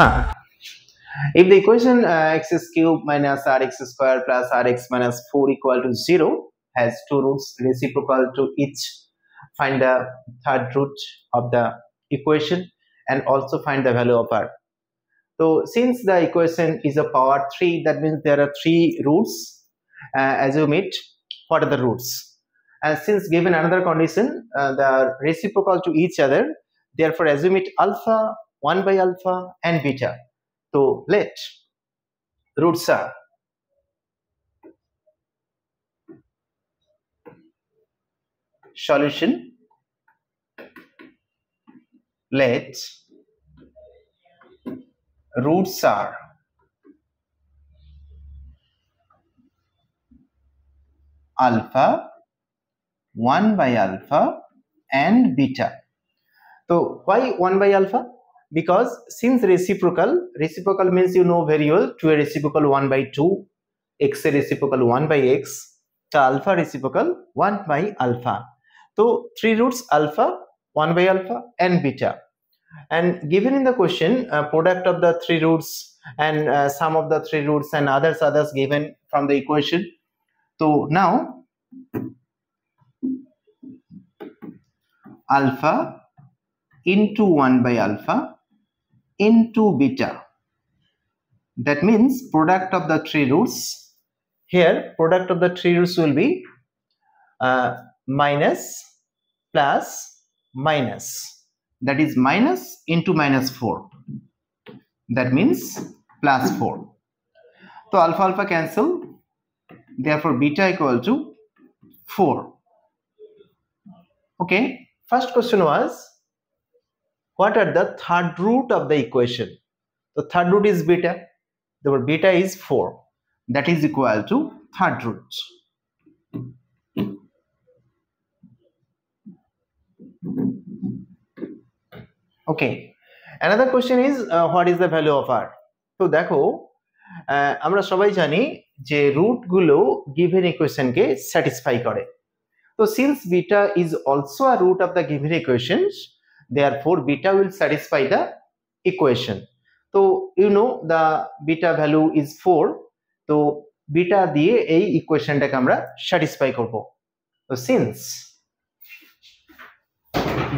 Huh. If the equation x cube minus rx square plus rx minus 4 equal to 0 has two roots reciprocal to each, find the third root of the equation and also find the value of r. So since the equation is a power 3, that means there are three roots. Assume it. What are the roots? And since given another condition, they are reciprocal to each other, therefore assume it alpha, 1 by alpha and beta. So let roots are solution. Let roots are alpha, 1 by alpha and beta. So why 1 by alpha? Because since reciprocal means you know very well, 2 reciprocal 1 by 2, x reciprocal 1 by x, so alpha reciprocal 1 by alpha. So three roots alpha, 1 by alpha and beta. And given in the question product of the three roots and sum of the three roots and others given from the equation. So now alpha into 1 by alpha into beta, that means product of the three roots. Here product of the three roots will be minus plus minus, that is minus into minus 4, that means plus 4. So alpha cancel, therefore beta equal to 4. Okay, first question was what are the third root of the equation? The third root is beta, therefore beta is 4, that is equal to third root. Okay, another question is what is the value of r? So দেখো আমরা সবাই জানি যে root গুলো given equation কে satisfy করে. So since beta is also a root of the given equations, therefore beta will satisfy the equation. So you know the beta value is 4, so beta দিয়ে এই ইকুয়েশনটাকে আমরা satisfy করব. So since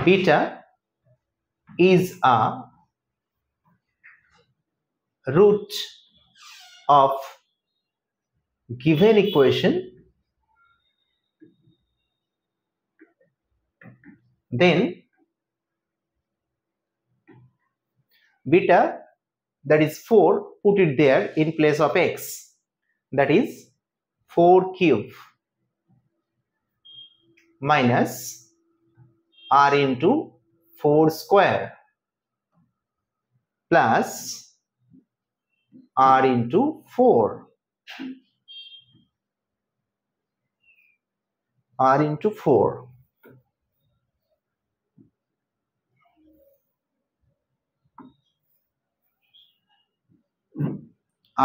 beta is a root of given equation, then beta, that is 4, put it there in place of x, that is 4 cube minus r into 4 square plus r into 4, r into 4.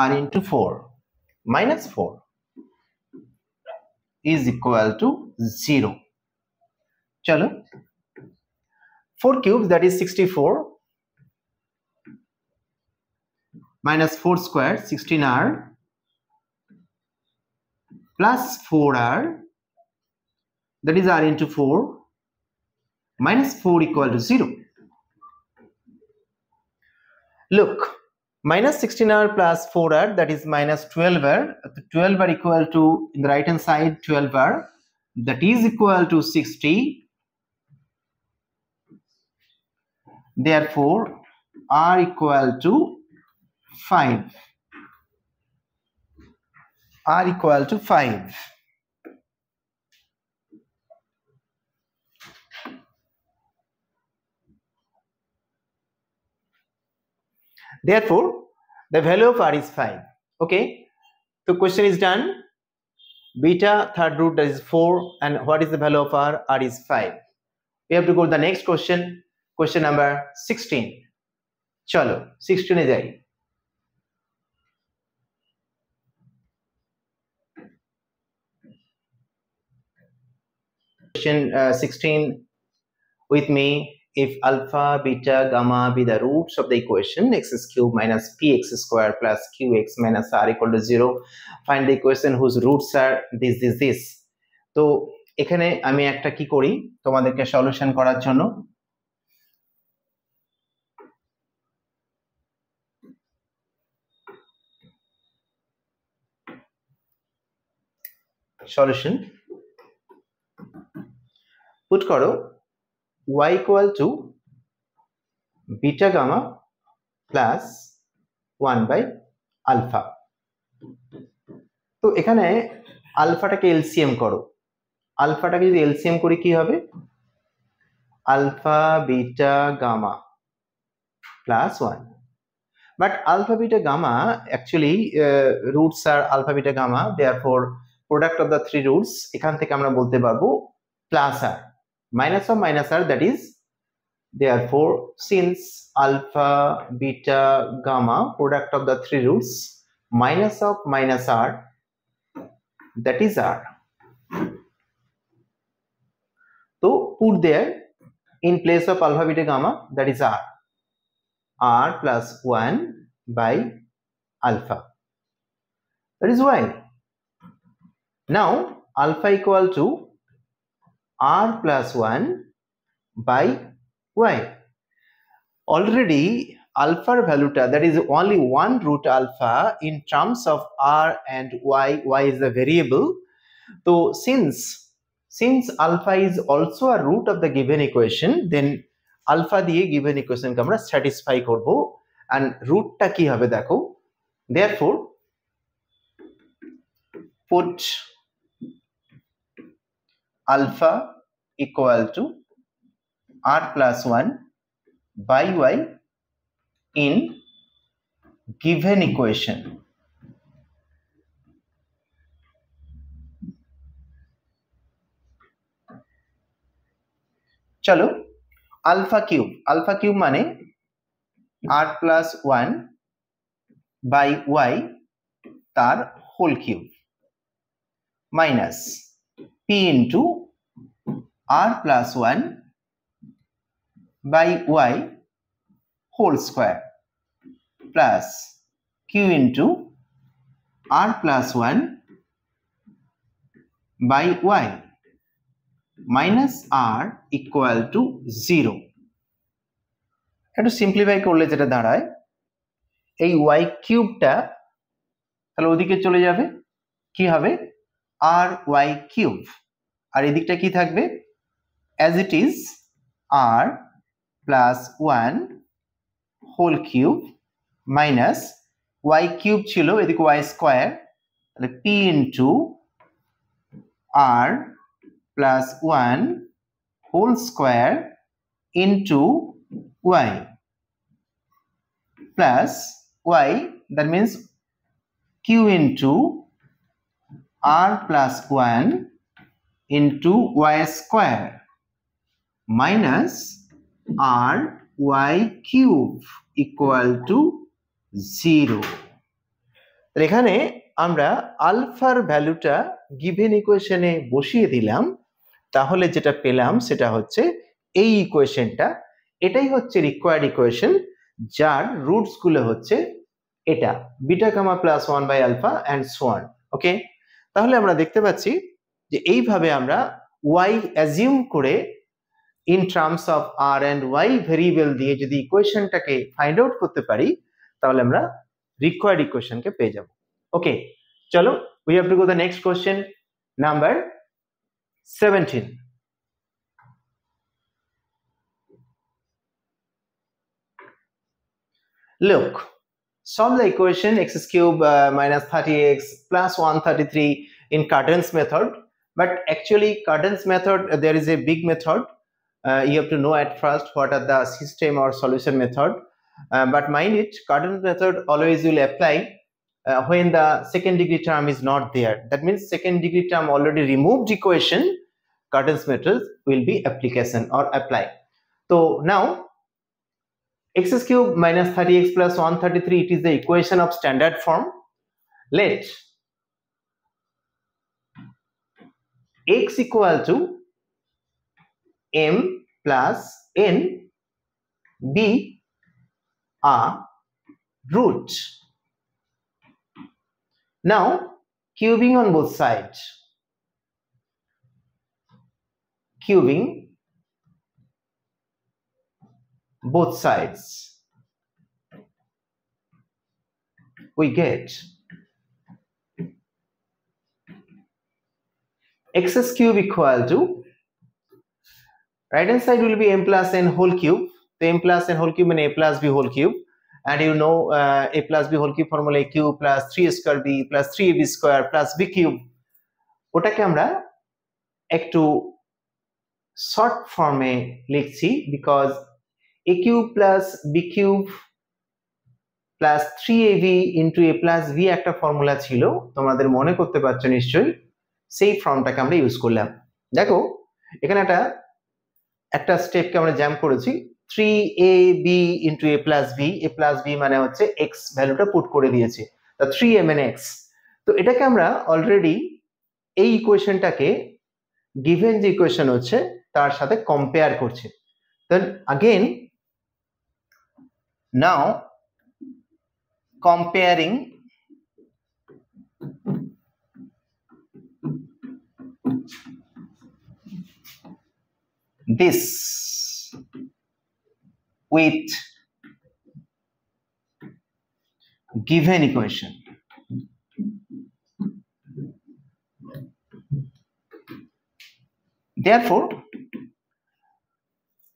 r into 4 minus 4 is equal to 0. Chalo, 4 cubes, that is 64, minus 4 square 16r plus 4r, that is r into 4, minus 4 equal to 0. Look, minus 16r plus 4r, that is minus 12r. 12r equal to, in the right hand side, 12r, that is equal to 60. Therefore r equal to 5. r equal to 5. Therefore the value of r is 5. Okay, so question is done. Beta third root, that is 4, and what is the value of r? R is 5. We have to go to the next question, question number 16. Chalo 16 e jai. Question 16 with me if alpha, beta, gamma be the roots of the equation x cube minus px square plus qx minus r equal to 0, find the equation whose roots are this. তো এখানে আমি একটা কি করি তোমাদেরকে solution করার জন্য, solution put করো y equal to beta gamma plus 1 by alpha। তো এখানে আলফাটাকে এলসিএম করো, আলফাটাকে যদি এলসিএম করি কি হবে, alpha beta gamma plus 1, but alpha beta gamma actually roots are alpha beta gamma, therefore product of the three roots এখান থেকে আমরা বলতে পারবো plus r minus of minus r, that is therefore since alpha beta gamma product of the three roots minus of minus r, that is r. So put there in place of alpha beta gamma, that is r plus 1 by alpha, that is y. Now alpha equal to r plus 1 by y. Already alpha value, that is only one root alpha in terms of r and y is a variable. So since alpha is also a root of the given equation, then alpha দিয়ে given equation কে আমরা satisfy করব, and root টা কি হবে দেখো, therefore put alpha equal to r plus 1 by y in given equation. চলো alpha cube মানে r plus 1 by y তার whole cube minus p into r plus 1 by y whole square plus q into r plus 1 by y minus r equal to 0. একটু simplify করলে যেটা দাঁড়ায়, এই y কিউবটা তাহলে ওদিকে চলে যাবে, কি হবে r y কিউব, আর এদিকটা কি থাকবে as it is r plus 1 whole cube minus y cube ছিল এদিকে y স্কয়ার, তাহলে p into r plus 1 whole square into y plus y, that means q into r plus 1 into y square minus r y cube equal to 0. এখানে আমরা আলফার ভ্যালুটা given ইকুয়েশনে বসিয়ে দিলাম, তাহলে যেটা পেলাম সেটা হচ্ছে এই ইকুয়েশনটা, এটাই হচ্ছে রিকোয়ার্ড ইকুয়েশন, যার রুটস গুলো হচ্ছে এটা beta gamma plus 1 by alpha and so on. Okay, তাহলে আমরা দেখতে পাচ্ছি যে এইভাবে আমরা y অ্যাজিউম করে in terms of r and y variable দিয়ে যদি ইকুয়েশনটাকে ফাইন্ড আউট করতে পারি, তাহলে আমরা রিকোয়ার্ড ইকুয়েশনকে পেয়ে যাব। ওকে, চলো we have to go the next question, number 17. Look, solve the equation x cube minus 30x plus 133 in Cardan's method. But actually Cardan's method, there is a big method. You have to know at first what are the system or solution method. But mind it, Cardan's method always will apply when the second degree term is not there. That means second degree term already removed equation, Cardan's method will be application or apply. So now x cube minus 30x plus 133, it is the equation of standard form. Let x equal to m plus n be a root. Now cubing on both sides, cubing both sides, we get x cube equal to, right hand side will be m plus n whole cube. So m plus n whole cube means a plus b whole cube, and you know a plus b whole cube formula a cube plus 3 square b plus 3ab square plus b cube. ওটাকে আমরা একটু short ফর্মে লিখছি, because a cube plus b cube plus 3ab into a plus b একটা formula ছিল, তোমাদের মনে করতে পারছো নিশ্চয়ই, সেই ফর্মটাকে আমরা ইউজ করলাম। দেখো এখানে একটা স্টেপকে আমরা জ্যাম করেছি, 3ab into a plus b মানে হচ্ছে x ভ্যালুটা পুট করে দিয়েছে, তা 3mn x। তো এটাকে আমরা অলরেডি এই ইকুয়েশনটাকে গিভেন যে ইকুয়েশন হচ্ছে তার সাথে কম্পেয়ার করছে। দেন again now comparing this with given equation, therefore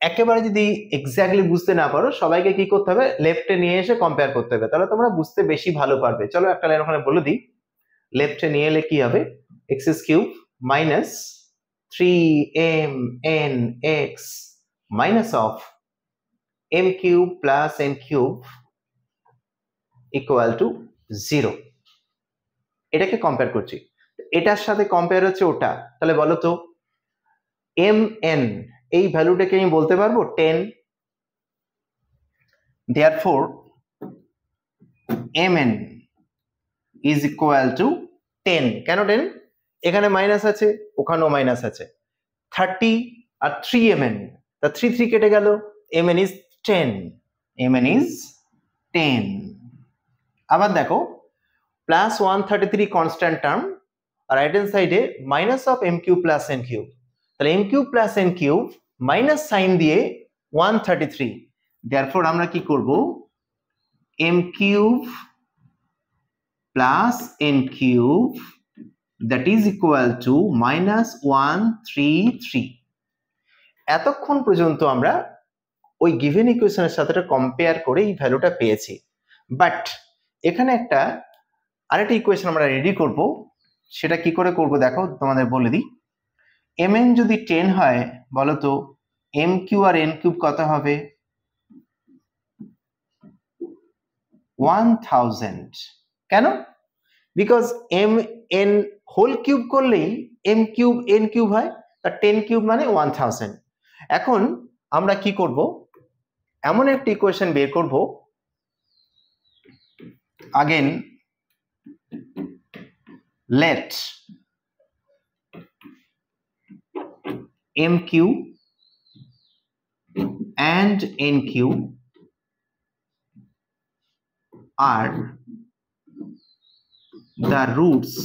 একেবারে যদি এক্স্যাক্টলি বুঝতে না পারো, সবাইকে কি করতে হবে, লেফটে নিয়ে এসে কম্পেয়ার করতে হবে, তাহলে তোমরা বুঝতে বেশি ভালো পারবে। চলো একটা লাইন ওখানে বলে দিই, লেফটে নিয়ে এলে কি হবে, x cube minus 3mn(x) minus of m cube plus n cube equal to 0। এটাকে কম্পেয়ার করছি, এটার সাথে কম্পেয়ার হচ্ছে ওটা, তাহলে বলো তো mn এই ভ্যালুটাকে আমি বলতে পারবো 10, therefore mn is equal to 10। কেন 10? এখানে মাইনাস আছে, ওখানেও মাইনাস আছে, 30 আর 3mn, তা 3 কেটে গেল, mn is 10, mn is 10। আবার দেখো প্লাস 133 কনস্ট্যান্ট টার্ম, আর রাইট হ্যান্ড সাইডে minus of m cube plus n cube, তাহলে m cube plus n cube minus sine দিয়ে 133, therefore আমরা কি করব, m cube plus n cube that is equal to minus 133। এতক্ষণ পর্যন্ত আমরা ওই গিভেন ইকুয়েশনের সাথে কম্পেয়ার করে এই ভ্যালুটা পেয়েছি, বাট এখানে আরেকটা ইকুয়েশন আমরা রেডি করব, সেটা কি করে করব দেখো, তোমাদের বলে দিই। mn যদি 10 হয়, বলো তো m কিউব আর n কিউব কত হবে, 1000। কেন? বিকজ mn হোল কিউব করলেই m কিউব n কিউব হয়, আর 10 কিউব মানে 1000। এখন আমরা কি করব, এমন একটা ইকুয়েশন বের করব, again let m cube and n cube are the roots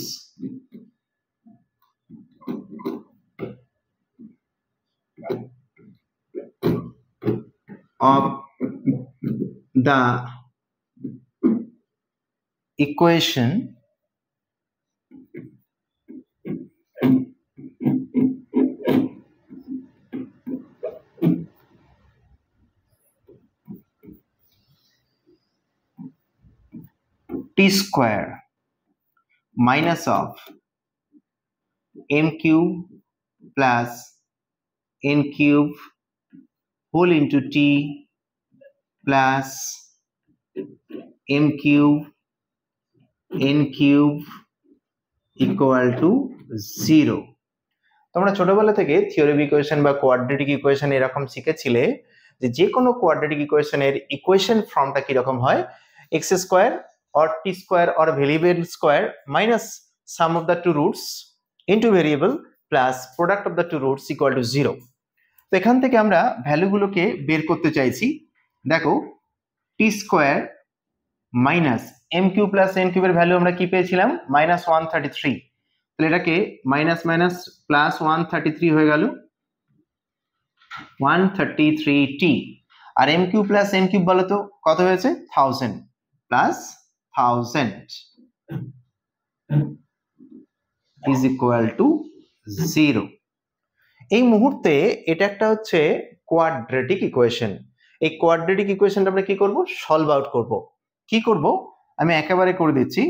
of the equation t square minus of m cube plus n cube whole into t plus m cube n cube equal to 0। তোমরা ছোটবেলা থেকে থিওরেটিক equation বা quadratic equation এরকম শিখেছিলে যে কোনো quadratic ইকুয়েশনের equation ফর্মটা কি রকম হয়, x square or t square or variable square minus sum of the two roots into variable plus product of the two roots equal to 0। তো এখান থেকে আমরা ভ্যালুগুলোকে বের করতে চাইছি, দেখো t square minus m Q plus n কিউবের value আমরা কি পেয়েছিলাম -133, তাহলে এটাকে মাইনাস মাইনাস প্লাস 133 হয়ে গেল 133t, আর m Q plus n cube বলো তো কত হয়েছে 1000 প্লাস 1000 ইজ ইকুয়াল টু 0। এই মুহূর্তে এটা একটা হচ্ছে কোয়াড্রেটিক ইকুয়েশন। এই কোয়াড্রেটিক ইকুয়েশনটা আমরা কি করব সলভ আউট করব। কি করব আমি একেবারে করে দিচ্ছি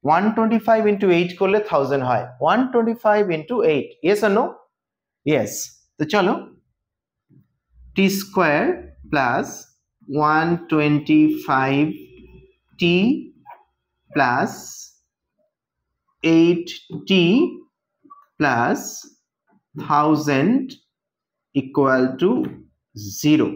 125 into 8 করলে 1000 হয় 125 into 8 yes or no yes তো চলো t square plus 125t plus 8t plus 1000 equal to 0।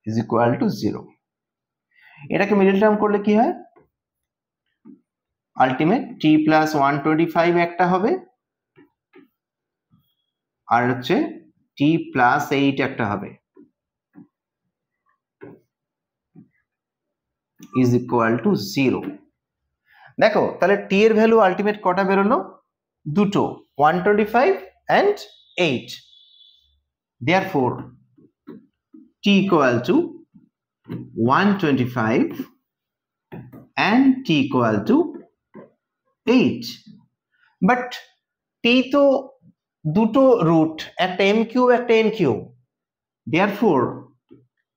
is equal to 0। এটাকে মিডল টার্ম করলে কি হয় আলটিমেট t প্লাস 125 একটা হবে আর হচ্ছে t প্লাস 8 একটা হবে is equal to 0। দেখো তাহলে t এর ভ্যালু আলটিমেট কটা বেরোলো দুটো 125 and 8, therefore t equal to 125 and t equal to 8, but t তো দুটো রুট একটা m কিউব একটা n cube, therefore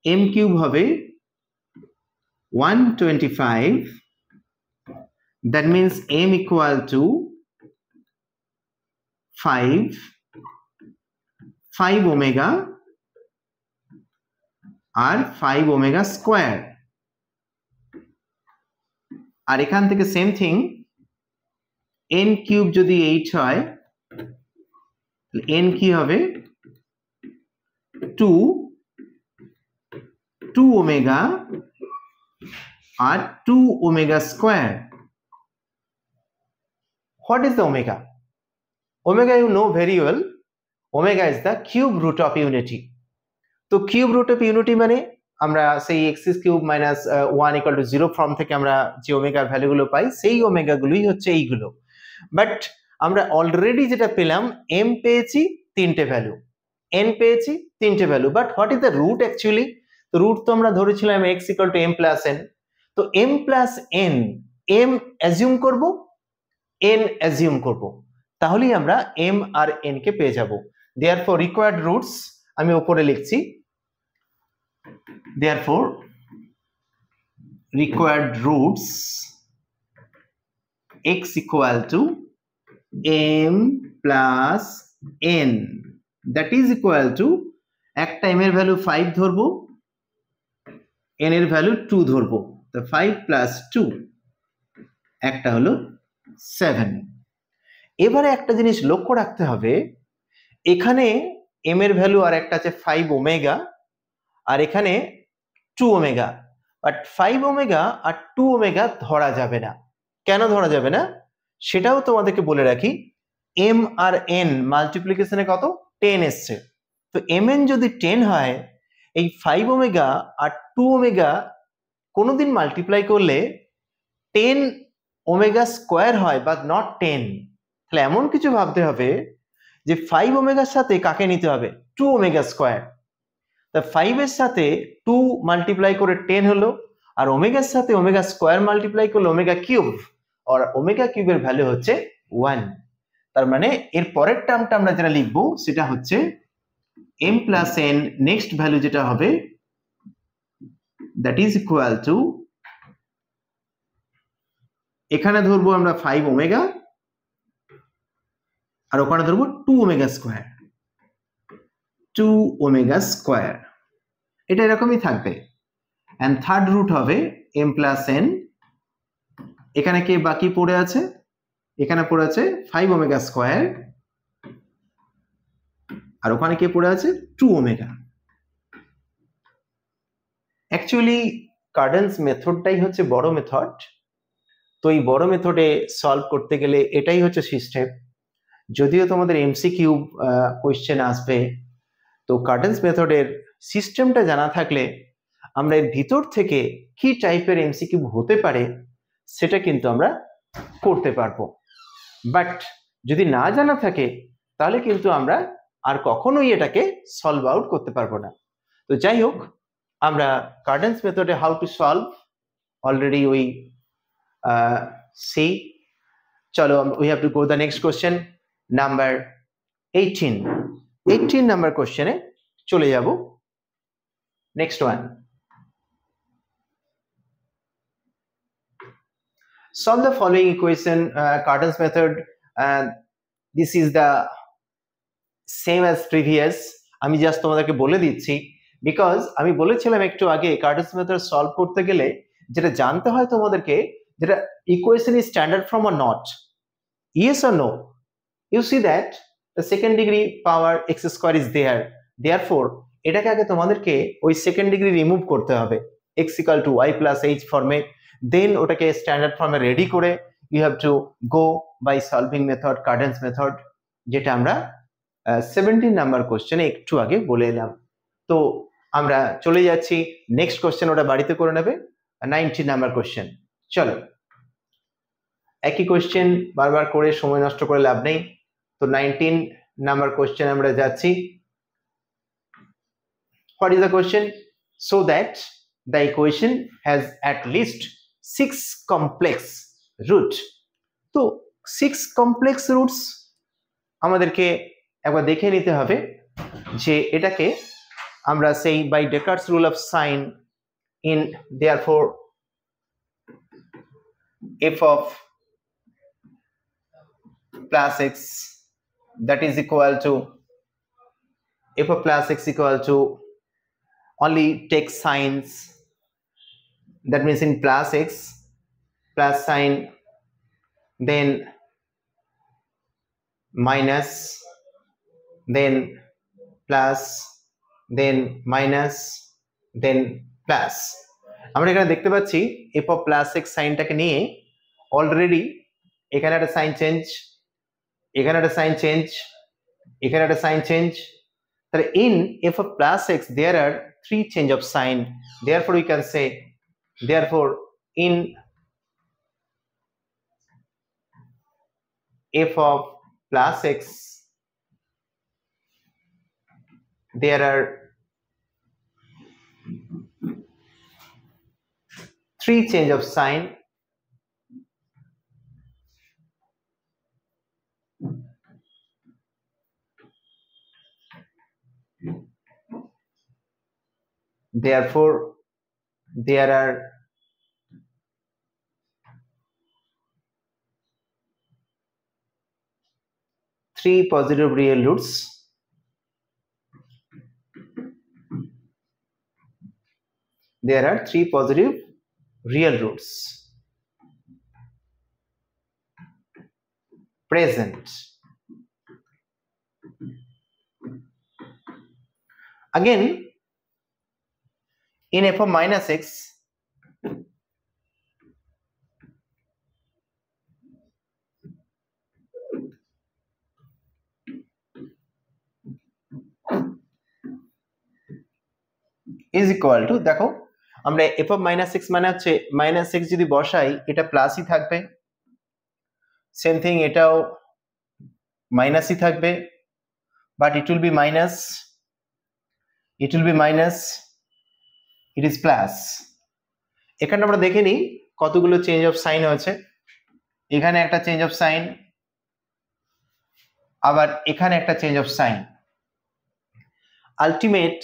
m cube হবে 125, that means m equal to 5 omega আর 5 omega স্কয়ার, আর এখান থেকে সেম থিং n কিউব যদি 8 হয় n কি হবে 2 ওমেগা আর 2 omega square. What is the omega? Omega you know very well. Omega is the cube root of unity. তো কিউব রুট অফ ইউনিটি মানে আমরা সেই x cube minus 1 equal to 0 form থেকে আমরা যে ওমেগার ভ্যালুগুলো পাই সেই ওমেগাগুলোই হচ্ছে এইগুলো, বাট আমরা অলরেডি যেটা পেলাম m পেয়েছি তিনটে ভ্যালু, n পেয়েছি তিনটে value, but what is the root actually? তো রুট তো আমরা ধরেছিলাম x equal to m plus n, তো m plus n m assume করব n অ্যাজিউম করব, তাহলেই আমরা m আর n কে পেয়ে যাব। দেয়ারফর রিকোয়ার্ড রুটস আমি উপরে লিখছি, therefore required roots x equal to m plus n, that is equal to একটা m এর ভ্যালু 5 ধরবো n এর ভ্যালু 2 ধরবো, তো 5 plus 2 একটা হলো 7। এবারে একটা জিনিস লক্ষ্য রাখতে হবে, এখানে m এর ভ্যালু আর একটা আছে 5 ওমেগা আর এখানে 2 ওমেগা, বাট 5 ওমেগা আর 2 ওমেগা ধরা যাবে না। কেন ধরা যাবে না সেটাও তোমাদেরকে বলে রাখি, m আর n মাল্টিপ্লিকেশনে কত 10 এসছে, তো mn যদি 10 হয় এই 5 ওমেগা আর 2 ওমেগা কোনোদিন মাল্টিপ্লাই করলে 10 ওমেগা স্কোয়ার হয় বা নট 10, তাহলে এমন কিছু ভাবতে হবে যে 5 ওমেগার সাথে কাকে নিতে হবে 2 ওমেগা স্কোয়ার, তা 5 এর সাথে 2 মাল্টিপ্লাই করে 10 হলো, আর ওমেগার সাথে ওমেগা স্কোয়ার মাল্টিপ্লাই করলে ওমেগা কিউব, আর ওমেগা কিউবের ভ্যালু হচ্ছে 1, তার মানে এর পরের টার্মটা আমরা যেটা লিখবো সেটা হচ্ছে m plus n, next value যেটা হবে দ্যাট ইজ ইকুয়াল টু, এখানে ধরবো আমরা 5 ওমেগা আর ওখানে ধরবো 2 ওমেগা স্কোয়ার, 2 ওমেগা স্কোয়ার, এটা এরকমই থাকবে। এন্ড থার্ড রুট হবে m প্লাস n, এখানে কে বাকি পড়ে আছে, এখানে পড়ে আছে 5 ওমেগা স্কোয়ার আর ওখানে কে পড়ে আছে 2 ওমেগা। অ্যাকচুয়ালি কার্ডেনস মেথডটাই হচ্ছে বড় মেথড, তো এই বড় মেথডে সলভ করতে গেলে এটাই হচ্ছে সিস্টেম। যদিও তোমাদের এমসিকিউ কোয়েশ্চেন আসবে, তো কার্টেন্স মেথডের সিস্টেমটা জানা থাকলে আমরা এর ভিতর থেকে কি টাইপের এমসিকিউ হতে পারে সেটা কিন্তু আমরা করতে পারবো। বাট যদি না জানা থাকে তাহলে কিন্তু আমরা আর কখনোই এটাকে সলভ আউট করতে পারবো না। তো যাই হোক, আমরা কার্টেন্স মেথডে how to solve already we see. চলো, we have to go the next question, number 18 number কোশ্চেনে চলে যাব। Next one, solve the following equation, Cartan's method. This is the same as previous. আমি জাস্ট তোমাদেরকে বলে দিচ্ছি, because আমি বলেছিলাম একটু আগে কার্টেন্স মেথড সলভ করতে গেলে যেটা জানতে হয় তোমাদেরকে, যেটা equation is standard form or not, yes or no. You see that the second degree power x square is there, therefore এটাকে আগে তোমাদেরকে ওই সেকেন্ড ডিগ্রি রিমুভ করতে হবে x equal to y plus h ফর্মে, দেন ওটাকে স্ট্যান্ডার্ড ফর্মে ready করে you have to go by solving method, Cartan's method, যেটা আমরা 17 নাম্বার কোশ্চেনে একটু আগে বলে এলাম। তো আমরা চলে যাচ্ছি নেক্সট কোশ্চেন, ওটা বাড়িতে করে নেবে। 19 নাম্বার কোশ্চেন, চলো একই কোশ্চেন বারবার করে সময় নষ্ট করে লাভ নেই। তো 19 নাম্বার কোশ্চেন আমরা যাচ্ছি। What is the question? So that the equation has at least 6 complex root. তো 6 complex roots আমাদেরকে একবার দেখে নিতে হবে যে এটাকে আমরা সেই by Descartes rule of sign in therefore f of plus x that is equal to f of plus x equal to only take signs, that means in plus x plus sign, then minus, then plus, then minus, then plus. আমরা এখানে দেখতে পাচ্ছি f of plus x সাইনটাকে নিয়ে already এখানে একটা sign change, এখানে একটা sign change, এখানে একটা সাইন চেঞ্জ। তাহলে in f of plus x there are 3 change of sign, therefore we can say, therefore in f of plus x there are 3 change of sign, therefore there are 3 positive real roots. There are 3 positive real roots present. Again, in f of minus x is equal to, দেখো আমরা f of minus x মানে হচ্ছে minus x যদি বসাই এটা প্লাসই থাকবে, same thing এটাও মাইনাসই থাকবে, but it will be minus, it will be minus, it is plus. এখানে আমরা দেখে নিই কতগুলো চেঞ্জ অফ সাইন হয়েছে। এখানে একটা চেঞ্জ অফ সাইন, আবার এখানে একটা change of sign, ultimate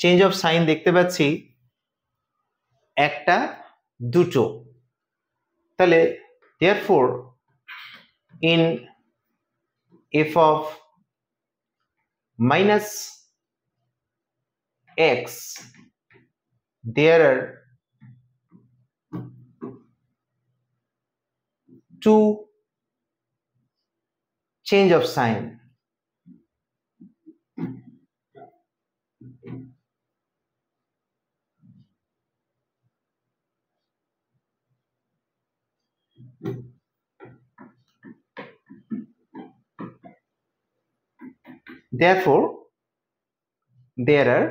change of sign দেখতে পাচ্ছি একটা দুটো। তাহলে therefore in f of minus x there are 2 change of sign, therefore there are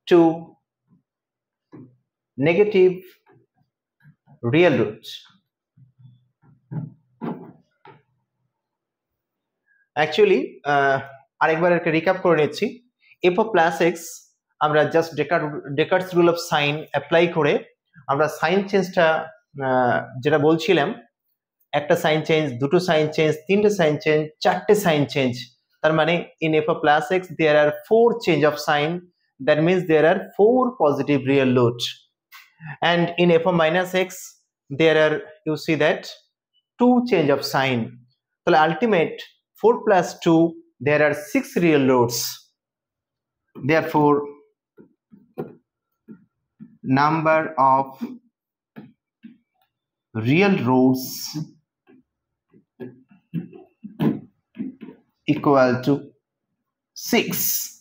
two negative real roots. Actually আরেকবার একটা রিক্যাপ করে নিচ্ছি f of plus x আমরা just Descartes rule of sign apply করে আমরা সাইন চেঞ্জটা যেটা বলছিলাম একটা সাইন চেঞ্জ দুটো সাইন চেঞ্জ তিনটে সাইন চেঞ্জ চারটে সাইন চেঞ্জ তার মানে in f of plus x there are 4 change of sign, that means there are 4 positive real roots, and in f of minus x there are, you see that 2 change of sign. So ultimate 4 plus 2 there are 6 real roots. Therefore number of real roots equal to 6.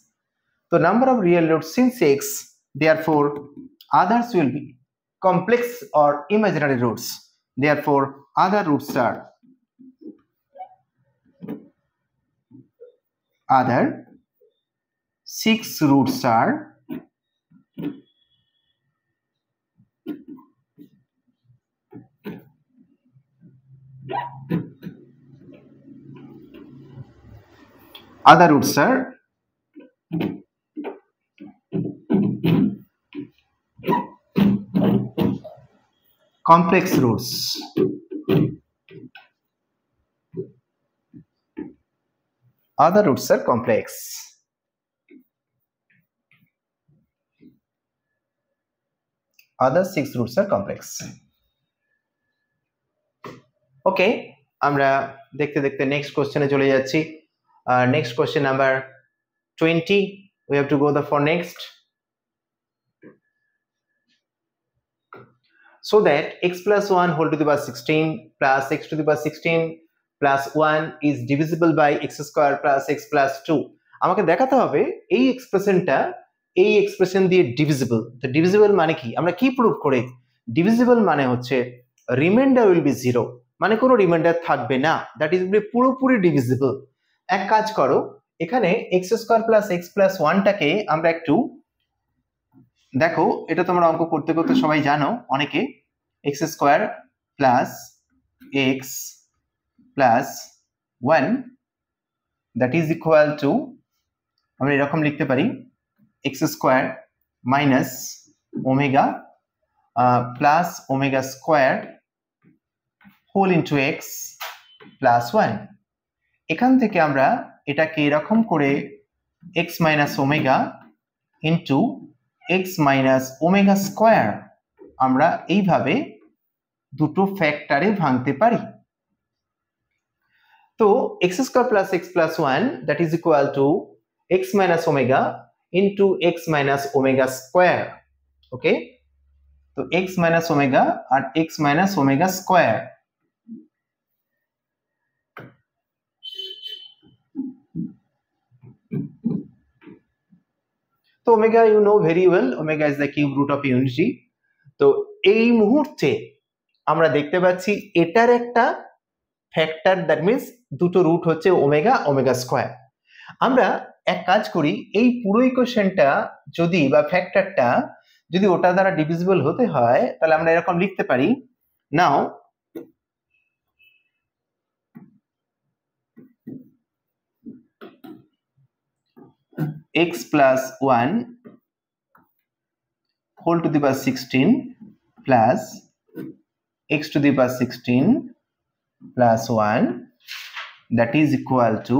So number of real roots in 6, therefore others will be complex or imaginary roots. Therefore other roots are other 6 roots are complex roots. Other roots are complex. Other 6 roots are complex. Okay, আমরা দেখতে দেখতে next কোশ্চেনে চলে যাচ্ছি। Next question number 20, we have to go for next. So that x plus 1 whole to the power 16 plus x to the power 16 plus 1 is divisible by x square plus x plus 2. আমাকে দেখাতে হবে এই এক্সপ্রেশনটা এই expression দিয়ে divisible. তো divisible মানে কি, আমরা কি প্রুভ করে? ডিভিজিবল মানে হচ্ছে রিমাইন্ডার উইল বি 0, মানে কোনো রিমাইন্ডার থাকবে না, দ্যাট ইজ পুরোপুরি ডিভিজিবল। এক কাজ করো, এখানে x square plus x plus 1টাকে আমরা একটু দেখো, এটা তোমরা অঙ্ক করতে করতে সবাই জানো অনেকে, x square plus x plus 1 that is equal to, আমরা এরকম লিখতে পারি x square minus omega plus omega square whole into x plus 1। এখান থেকে আমরা এটাকে এরকম করে x minus omega into x minus omega square আমরা এইভাবে দুটো ফ্যাক্টরে ভাঙতে পারি। তো x square plus x plus 1 that is equal to x minus omega into x minus omega square. Okay, তো x মাইনাস ওমেগা আর x মাইনাস ওমেগা স্কয়ার। তো omega you know very well, omega is the cube root of unity. তো এই মুহূর্তে আমরা দেখতে পাচ্ছি এটার একটা ফ্যাক্টর, দ্যাট মিন্স দুটো রুট হচ্ছে ওমেগা ওমেগা স্কয়ার। আমরা এক কাজ করি, এই পুরো ইকুয়েশনটা যদি বা ফ্যাক্টরটা যদি ওটা দ্বারা ডিভিজিবল হতে হয় তাহলে আমরা এরকম লিখতে পারি, নাও x plus 1 whole to the power 16 plus x to the power 16 plus 1 that is equal to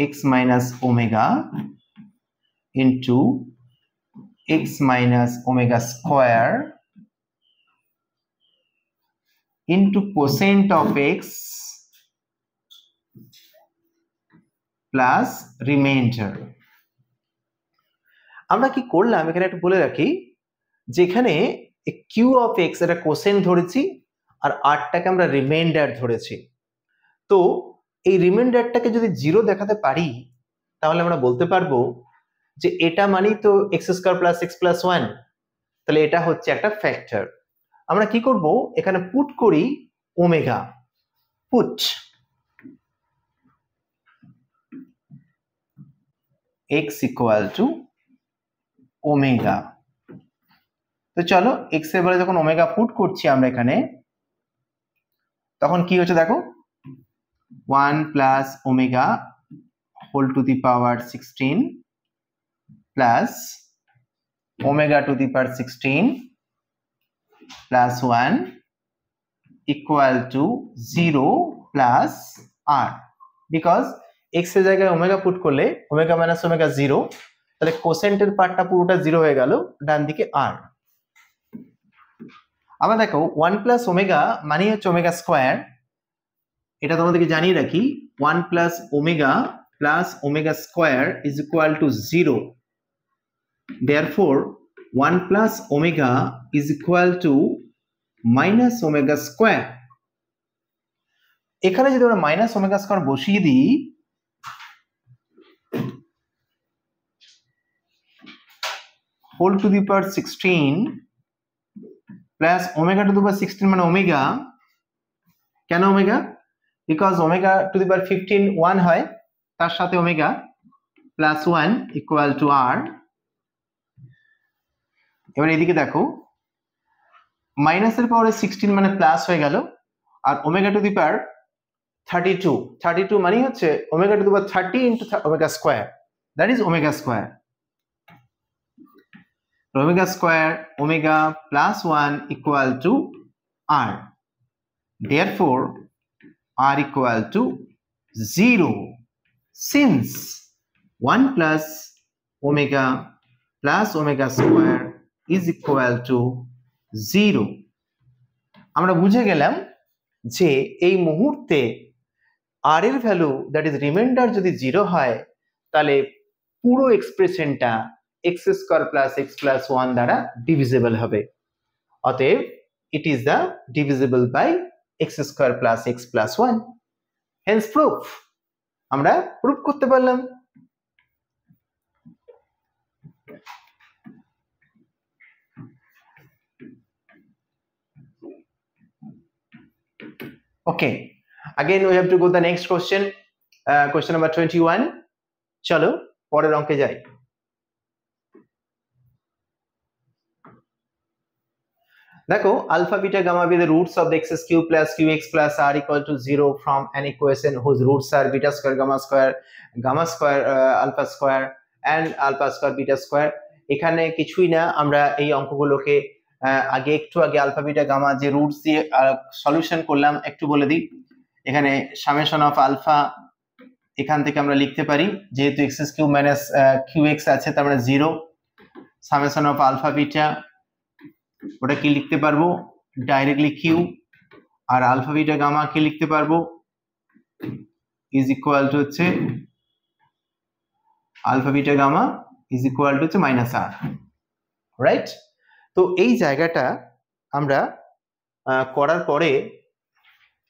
x minus omega into x minus omega square into cosine of x plus remainder। আমরা কি করলাম এখানে একটু বলে রাখি, যেখানে কিউ অফ এক্স এটা কোসেন ধরেছি আর আরটাকে আমরা রিমাইন্ডার ধরেছি। তো এই রিমাইন্ডারটাকে যদি 0 দেখাতে পারি তাহলে আমরা বলতে পারবো যে এটা মানেই তো x square plus x plus 1, তাহলে এটা হচ্ছে একটা ফ্যাক্টর। আমরা কি করব, এখানে পুট করি omega put x equal two omega. তো চলো x এর বলে যখন ওমেগা পুট করছি আমরা এখানে, তখন কি হচ্ছে দেখো, 1 plus omega whole to the power 16 plus omega to the power 16 plus 1 equal to 0 plus r, because x এর জায়গায় ওমেগা পুট করলে ওমেগা মাইনাস ওমেগা 0, তাহলে কোসেন্টের পার্টটা পুরোটা 0 হয়ে গেল, ডান দিকে r। আবার দেখো 1 প্লাস ওমেগা মানে হচ্ছে ওমেগা স্কোয়ার, এটা তোমাদেরকে জানিয়ে রাখি, 1 plus omega plus omega square is equal to 0, therefore 1 plus omega is equal to minus omega square. এখানে যদি আমরা মাইনাস ওমেগা স্কোয়ার বসিয়ে দিই, whole to the power 16 plus omega to the power 16 মানে ওমেগা, কেন omega? Because omega to the power 15 1 হয়, তার সাথে omega plus 1 equal to r। এবার এদিকে দেখো মাইনাসের পাওয়ারে 16 মানে প্লাস হয়ে গেল, আর ওমেগা টু দি পাওয়ার 32 মানে হচ্ছে omega to the power 30 into omega square, that is omega square. Omega square omega plus 1 equal to r, therefore r equal to 0 since 1 plus omega plus omega square is equal to 0। আমরা বুঝে গেলাম যে এই মুহূর্তে r এর value that is reminder যদি 0 হয়, তাহলে পুরো এক্সপ্রেশনটা x square plus x plus 1 দ্বারা ডিভিজিবল হবে, অতএব it is the divisible by x square plus x plus 1, hence proof, আমরা প্রুফ করতে পারলাম। Okay, again we have to go the next question, question number 21। চলো পরের অঙ্কে যাই। দেখো alpha beta gamma be the roots of the x cube plus qx plus r equal to 0 from an equation whose roots are beta square gamma square alpha square and alpha square beta square। এখানে কিছুই না, আমরা এই অঙ্কগুলোকে একটু আগে alpha beta gamma যে roots দিয়ে সলিউশন করলাম একটু বলে দিই। এখানে সামেশন অফ আলফা এখান থেকে আমরা লিখতে পারি, যেহেতু x cube minus q x আছে তার মানে 0। সামেশন অফ আলফা বিটা ওটা কি লিখতে পারবো, ডাইরেক্টলি কিউ, আর আলফা বিটা গামা কি লিখতে পারবো, ইজ ইকুয়াল টু হচ্ছে alpha beta gamma is equal to হচ্ছে মাইনাস আর, রাইট। তো এই জায়গাটা আমরা করার পরে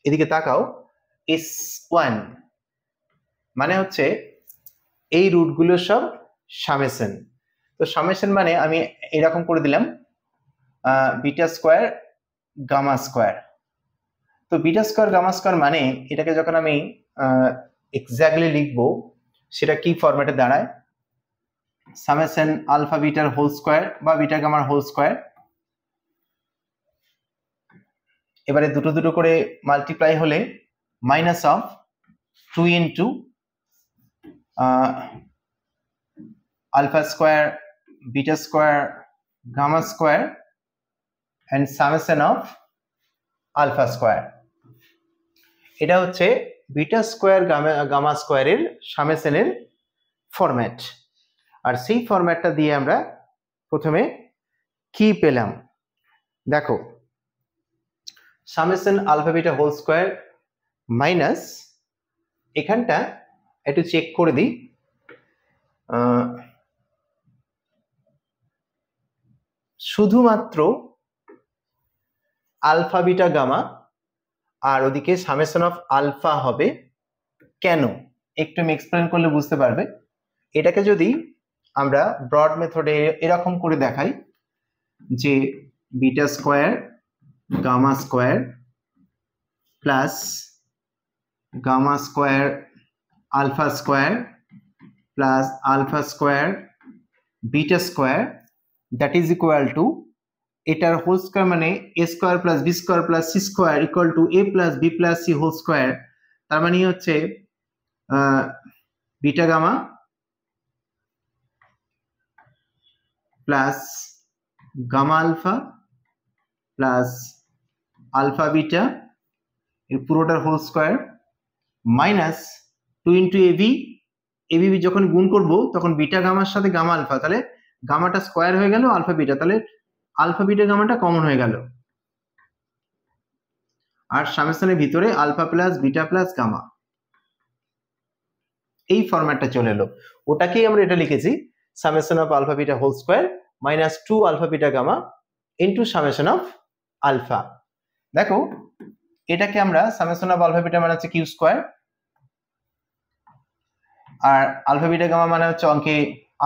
এদিকে তাকাও, S1 মানে হচ্ছে এই রুটগুলো সব সামেশন। তো সামেশন মানে আমি এরকম করে দিলাম বিটা স্কোয়ার গামা স্কোয়ার। তো বিটা স্কোয়ার গামা স্কোয়ার মানে এটাকে যখন আমি এক্স্যাক্টলি লিখবো সেটা কি ফরম্যাটে দাঁড়ায়, সামেশন আলফা বিটার হোল স্কোয়ার বা বিটা গামার হোল স্কোয়ার। এবারে দুটো দুটো করে মাল্টিপ্লাই হলে minus of 2 into alpha square beta square gamma square and summation of alpha square। এটা হচ্ছে বিটা স্কোয়ার গামা স্কোয়ারের সামেশনের ফরম্যাট। আর সেই ফরম্যাটটা দিয়ে আমরা প্রথমে কি পেলাম দেখো, summation alpha beta whole square minus, এখানটা একটু চেক করে দিই, শুধুমাত্র আলফা বিটা গামা আর ওদিকে সামেশন অফ আলফা হবে কেন, একটু আমি এক্সপ্লেন করলে বুঝতে পারবে। এটাকে যদি আমরা ব্রড মেথডে এরকম করে দেখাই যে beta square gamma square plus gamma square alpha square plus alpha square beta square that is equal to এটার হোল স্কয়ার মানে a square plus b square plus c square equal to a plus b plus c whole square. তার মানে হচ্ছে beta gamma plus gamma alpha plus alpha beta এর পুরোটার whole square minus 2 into ab যখন গুণ করব তখন বিটা গামার সাথে গামা আলফা, তাহলে গামাটা স্কয়ার হয়ে গেল আলফা বিটা, তাহলে আলফা বিটা গামাটা কমন হয়ে গেল আর সামেশনের ভিতরে alpha plus beta plus gamma এই ফরম্যাটটা চলে এলো। ওটাকেই আমরা এটা লিখেছি summation of alpha beta whole square minus 2 alpha beta gamma into summation of alpha. দেখো এটাকে আমরা সামেশন অফ আলফা বিটা মানে হচ্ছে কিউ স্কয়ার আর আলফা বিটা গামা মানে হচ্ছে অঙ্কে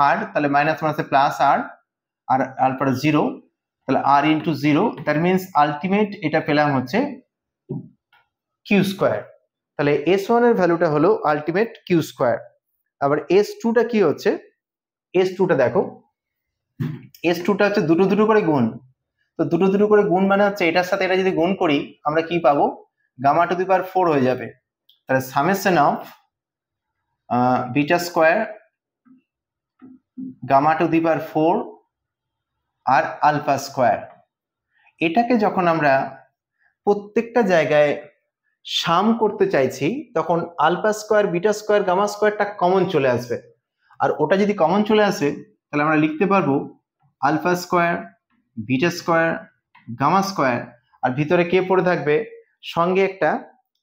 আর, তাহলে মাইনাস মানে হচ্ছে প্লাস আর আর আলফা 0, তাহলে আর ইনটু 0, দ্যাট মিন্স আলটিমেট এটা পেলাম হচ্ছে কিউ স্কয়ার। তাহলে s1 এর ভ্যালুটা হলো আলটিমেট কিউ স্কয়ার। আবার s2 টা কি হচ্ছে, s2 টা দেখো s2 টা হচ্ছে দুটো দুটো করে গুণ, তো দুটো দুটো করে গুণ মানে হচ্ছে এটার সাথে এটা যদি গুণ করি আমরা কি পাবো, গামা টু দি পাওয়ার 4 হয়ে যাবে। তাহলে summation of beta square gamma to the power 4 আর আলফা স্কয়ার, এটাকে যখন আমরা প্রত্যেকটা জায়গায় সাম করতে চাইছি তখন alpha square beta square gamma স্কয়ারটা কমন চলে আসবে, আর ওটা যদি কমন চলে আসে তাহলে আমরা লিখতে পারবো alpha square beta square gamma square, আর ভিতরে কে পড়ে থাকবে, সঙ্গে একটা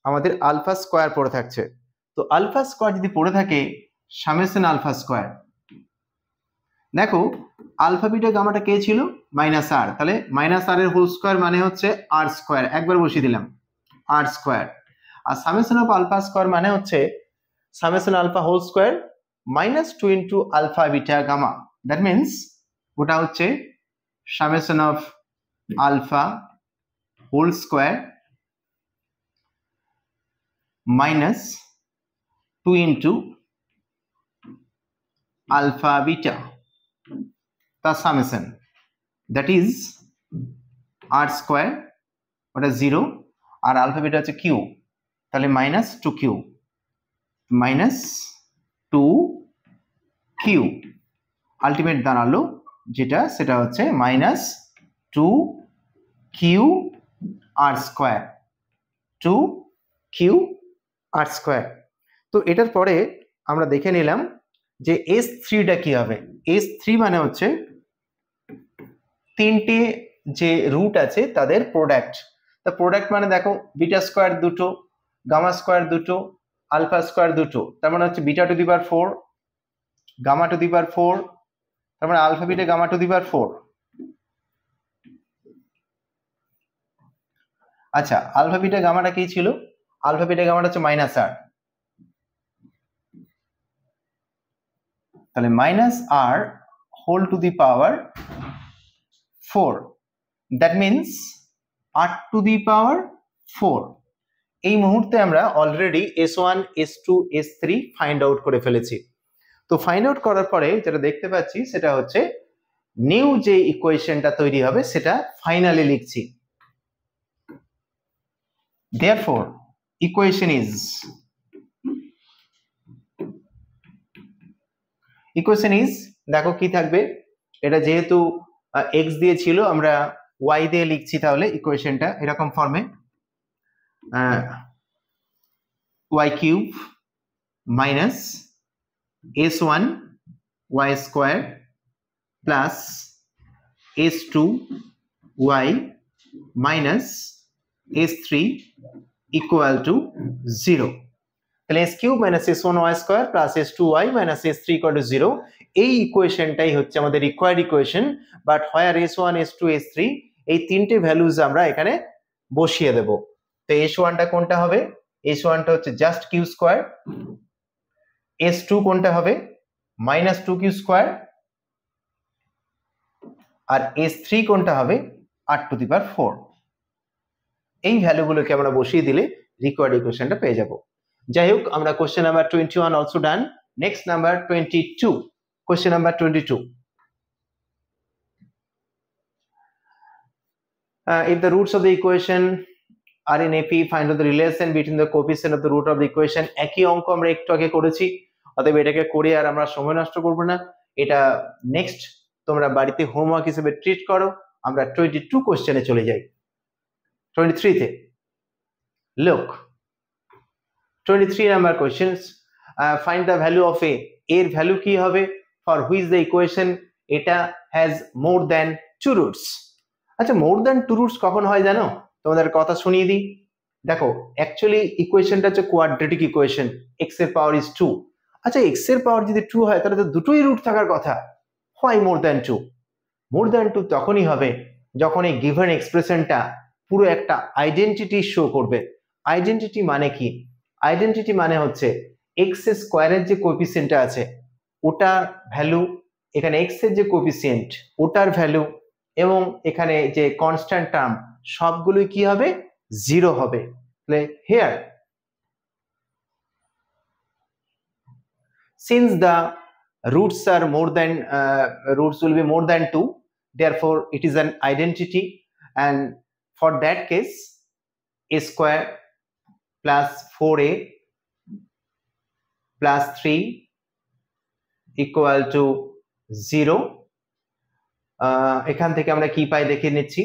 আমাদের আলফা স্কয়ার পড়ে থাকছে। তো আলফা স্কয়ার যদি পড়ে থাকে সামেশন আলফা স্কয়ার, দেখো আলফা বিটা গামাটা কে ছিল মাইনাস আর, তাহলে মাইনাস আর এর হোল স্কয়ার মানে হচ্ছে আর স্কয়ার, একবার বসিয়ে দিলাম আর স্কয়ার, আর সামেশন অফ আলফা স্কয়ার মানে হচ্ছে summation alpha whole square minus 2 into alpha beta gamma, that means ওটা হচ্ছে summation of alpha whole square minus 2 into alpha beta তার summation, that is r square, ওটা 0 আর alpha beta হচ্ছে q, তাহলে minus 2 q minus 2 q, ultimate দাঁড়ালো যেটা সেটা হচ্ছে minus 2 q r square 2 q r square. তো এটার পরে আমরা দেখে নিলাম যে S3টা কি হবে। S3 মানে হচ্ছে তিনটে যে রুট আছে তাদের প্রোডাক্ট। তা প্রোডাক্ট মানে দেখো বিটা স্কয়ার দুটো, গামা স্কয়ার দুটো, আলফা স্কয়ার দুটো, তার মানে হচ্ছে beta to the power 4 gamma to the power 4, তার মানে alpha beta gamma to the power 4। আচ্ছা আলফা বিটা গামাটা কি ছিল, আলফা বিটা গামাটা হচ্ছে মাইনাস আর, তাহলে minus r whole to the power 4, that means r to the power 4। এই মুহূর্তে আমরা already S1 S2 S3 find out করে ফেলেছি। তো ফাইন্ড আউট করার পরে যেটা দেখতে পাচ্ছি সেটা হচ্ছে নিউ যে ইকুয়েশনটা তৈরি হবে সেটা ফাইনালি লিখছি। Therefore equation is দেখো কি থাকবে, এটা যেহেতু x দিয়ে ছিল আমরা y দিয়ে লিখছি, তাহলে ইকুয়েশনটা এরকম ফর্মে y cube minus s1 y square plus s2 y minus s3 equal to 0। তাহলে s cube minus s1 y square plus s2 y minus s3 equal to 0, এই ইকুয়েশনটাই হচ্ছে আমাদের required equation, but where s1 s2 s3 এই তিনটে values আমরা এখানে বসিয়ে দেব। তো s1 টা কোনটা হবে, s1 টা হচ্ছে জাস্ট কিউ স্কয়ার, s2 কোনটা হবে মাইনাস 2 কিউ স্কয়ার, আর s3 কোনটা হবে r টু দি পাওয়ার 4। এই ভ্যালুগুলোকে আমরা বসিয়ে দিলে রিকোয়ার্ড ইকুয়েশনটা পেয়ে যাব। যাই হোক, আমরা question number 21 also done. Next number 22, question number 22. If the roots of the equation are in AP, find out the relation between the coefficient of the root of the equation. একই অঙ্ক আমরা একটু আগে করেছি, অতএব এটাকে করে আর আমরা সময় নষ্ট করব না। এটা নেক্সট তোমরা বাড়িতে হোমওয়ার্ক হিসেবে ট্রিট করো। আমরা 22 কোশ্চেনে চলে যাই। 23 তে look, 23 number question, find the value of a, এর ভ্যালু কি হবে for which the equation এটা has more than 2 roots। আচ্ছা, মোর দ্যান 2 রুটস কখন হয় জানো? তোমাদের কথা শুনিয়ে দিই। দেখো, অ্যাকচুয়ালি ইকুয়েশনটা হচ্ছে কোয়াড্রেটিক ইকুয়েশন, x এর পাওয়ার ইজ 2। আচ্ছা, x এর পাওয়ার যদি 2 হয় তাহলে তো দুটোই রুট থাকার কথা। হয় মোর দ্যান 2? মোর দ্যান 2 তখনই হবে যখন এই গিভেন এক্সপ্রেশনটা পুরো একটা আইডেন্টিটি শো করবে। আইডেন্টিটি মানে কি? আইডেন্টিটি মানে হচ্ছে x স্কয়ারের যে কোএফিসিয়েন্টটা আছে ওটার ভ্যালু, এখানে x এর যে কোএফিসিয়েন্ট ওটার ভ্যালু, এবং এখানে যে কনস্ট্যান্ট টার্ম সবগুলোই কি হবে? 0 হবে। তাহলে here since the roots are more than roots will be more than 2, therefore it is an identity, and for that case a square plus 4a plus 3 equal to 0। এখান থেকে আমরা কি পাই দেখে নিচ্ছি।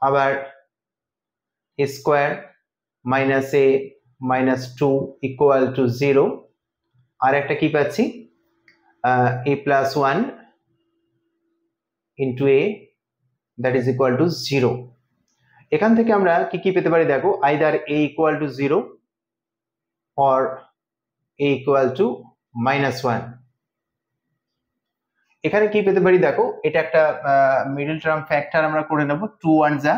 আবার a square minus a minus 2 equal to 0, আর একটা কি পাচ্ছি a plus 1 into a that is equal to 0। এখান থেকে আমরা কি কি পেতে পারি দেখো, either a equal to 0 or a equal to minus 1। এখানে কি পেতে পারি দেখো, এটা একটা মিডল টার্ম ফ্যাক্টর আমরা করে নেব, 2 1 যা,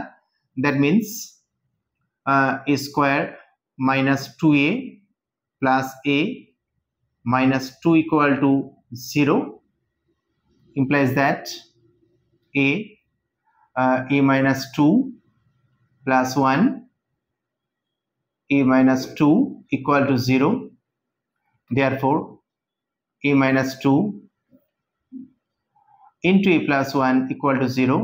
that means a square minus 2a plus a minus 2 equal to 0 implies that a minus 2 plus 1 a minus 2 equal to 0, therefore a minus 2 into a plus 1 equal to 0,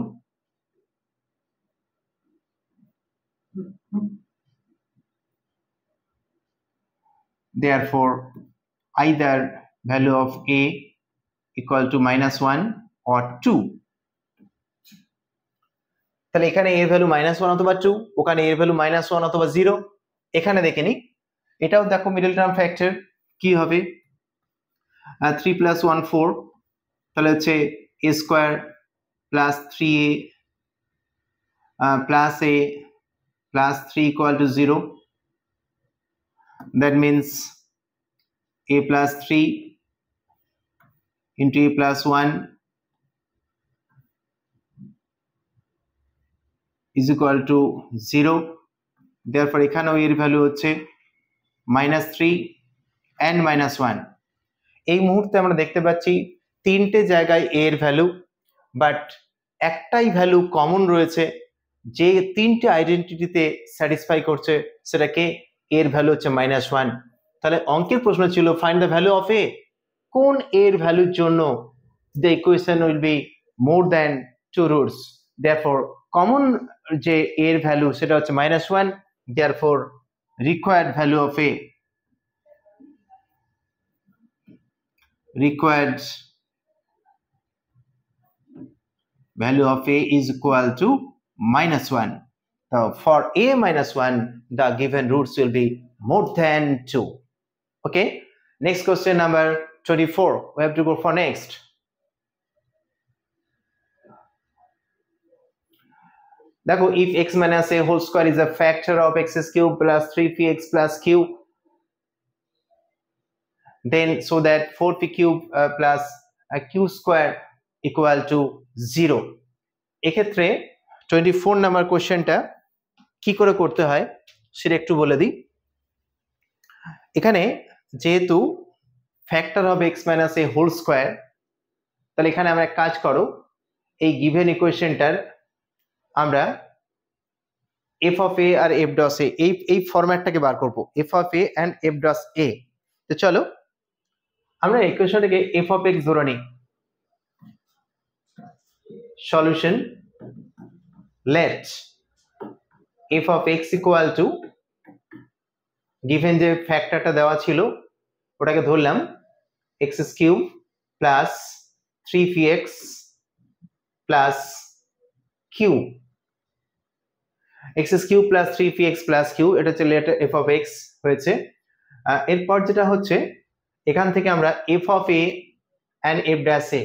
therefore either value of a equal to minus 1 or 2। তাহলে এখানে এর value -1 অথবা 2, ওখানে এর value -1 অথবা 0। এখানে দেখে নি, এটাও দেখো মিডল টার্ম ফ্যাক্টর কি হবে, 3 plus 1 4, তাহলে হচ্ছে a square plus 3a plus a plus 3 equal to 0, that means a plus 3 into a plus 1 is equal to 0, therefore এখানেও এর ভ্যালু হচ্ছে -3 and -1। এই মুহূর্তে আমরা দেখতে পাচ্ছি তিনটে জায়গায় এর ভ্যালু, বাট একটাই ভ্যালু কমন রয়েছে যে তিনটে আইডেন্টিটিতে স্যাটিসফাই করছে, সেটাকে এর ভ্যালু হচ্ছে -1। তাহলে অঙ্কের প্রশ্ন ছিল ফাইন্ড দ্য ভ্যালু অফ এ, কোন এর ভ্যালুর জন্য the equation will be more than 2 roots, therefore common যে এর ভ্যালু সেটা হচ্ছে -1, therefore required value of A, required value of a is equal to -1. So for a -1, the given roots will be more than 2. Okay, next question number 24, we have to go for next. দেখো, if x minus a whole square is a factor of x cube plus 3px plus q, then so that 4p cube plus q square equal to 0। এক্ষেত্রে 24 number কোশ্চেনটা কি করে করতে হয় সেটা একটু বলে দিই। এখানে যেহেতু ফ্যাক্টর হবে x minus a whole square, তাহলে এখানে আমরা এক কাজ করো, এই গিভেন ইকুয়েশনটার আমরা এফ অফ এ আর এফ ডস এ, এই ফরম্যাটটাকে বার করব, f of a and f dash a. তো চলো আমরা ইকুয়েশনটাকে এফ অফ এক্স ধরে নিই। Solution, let f of x equal to, given যে ফ্যাক্টরটা দেওয়া ছিল ওটাকে ধরলাম x cube plus 3px plus q, x cube plus 3px plus q, এটা হচ্ছে লেট এফ অফ এক্স হয়েছে। এরপর যেটা হচ্ছে এখান থেকে আমরা f of a and F dash A,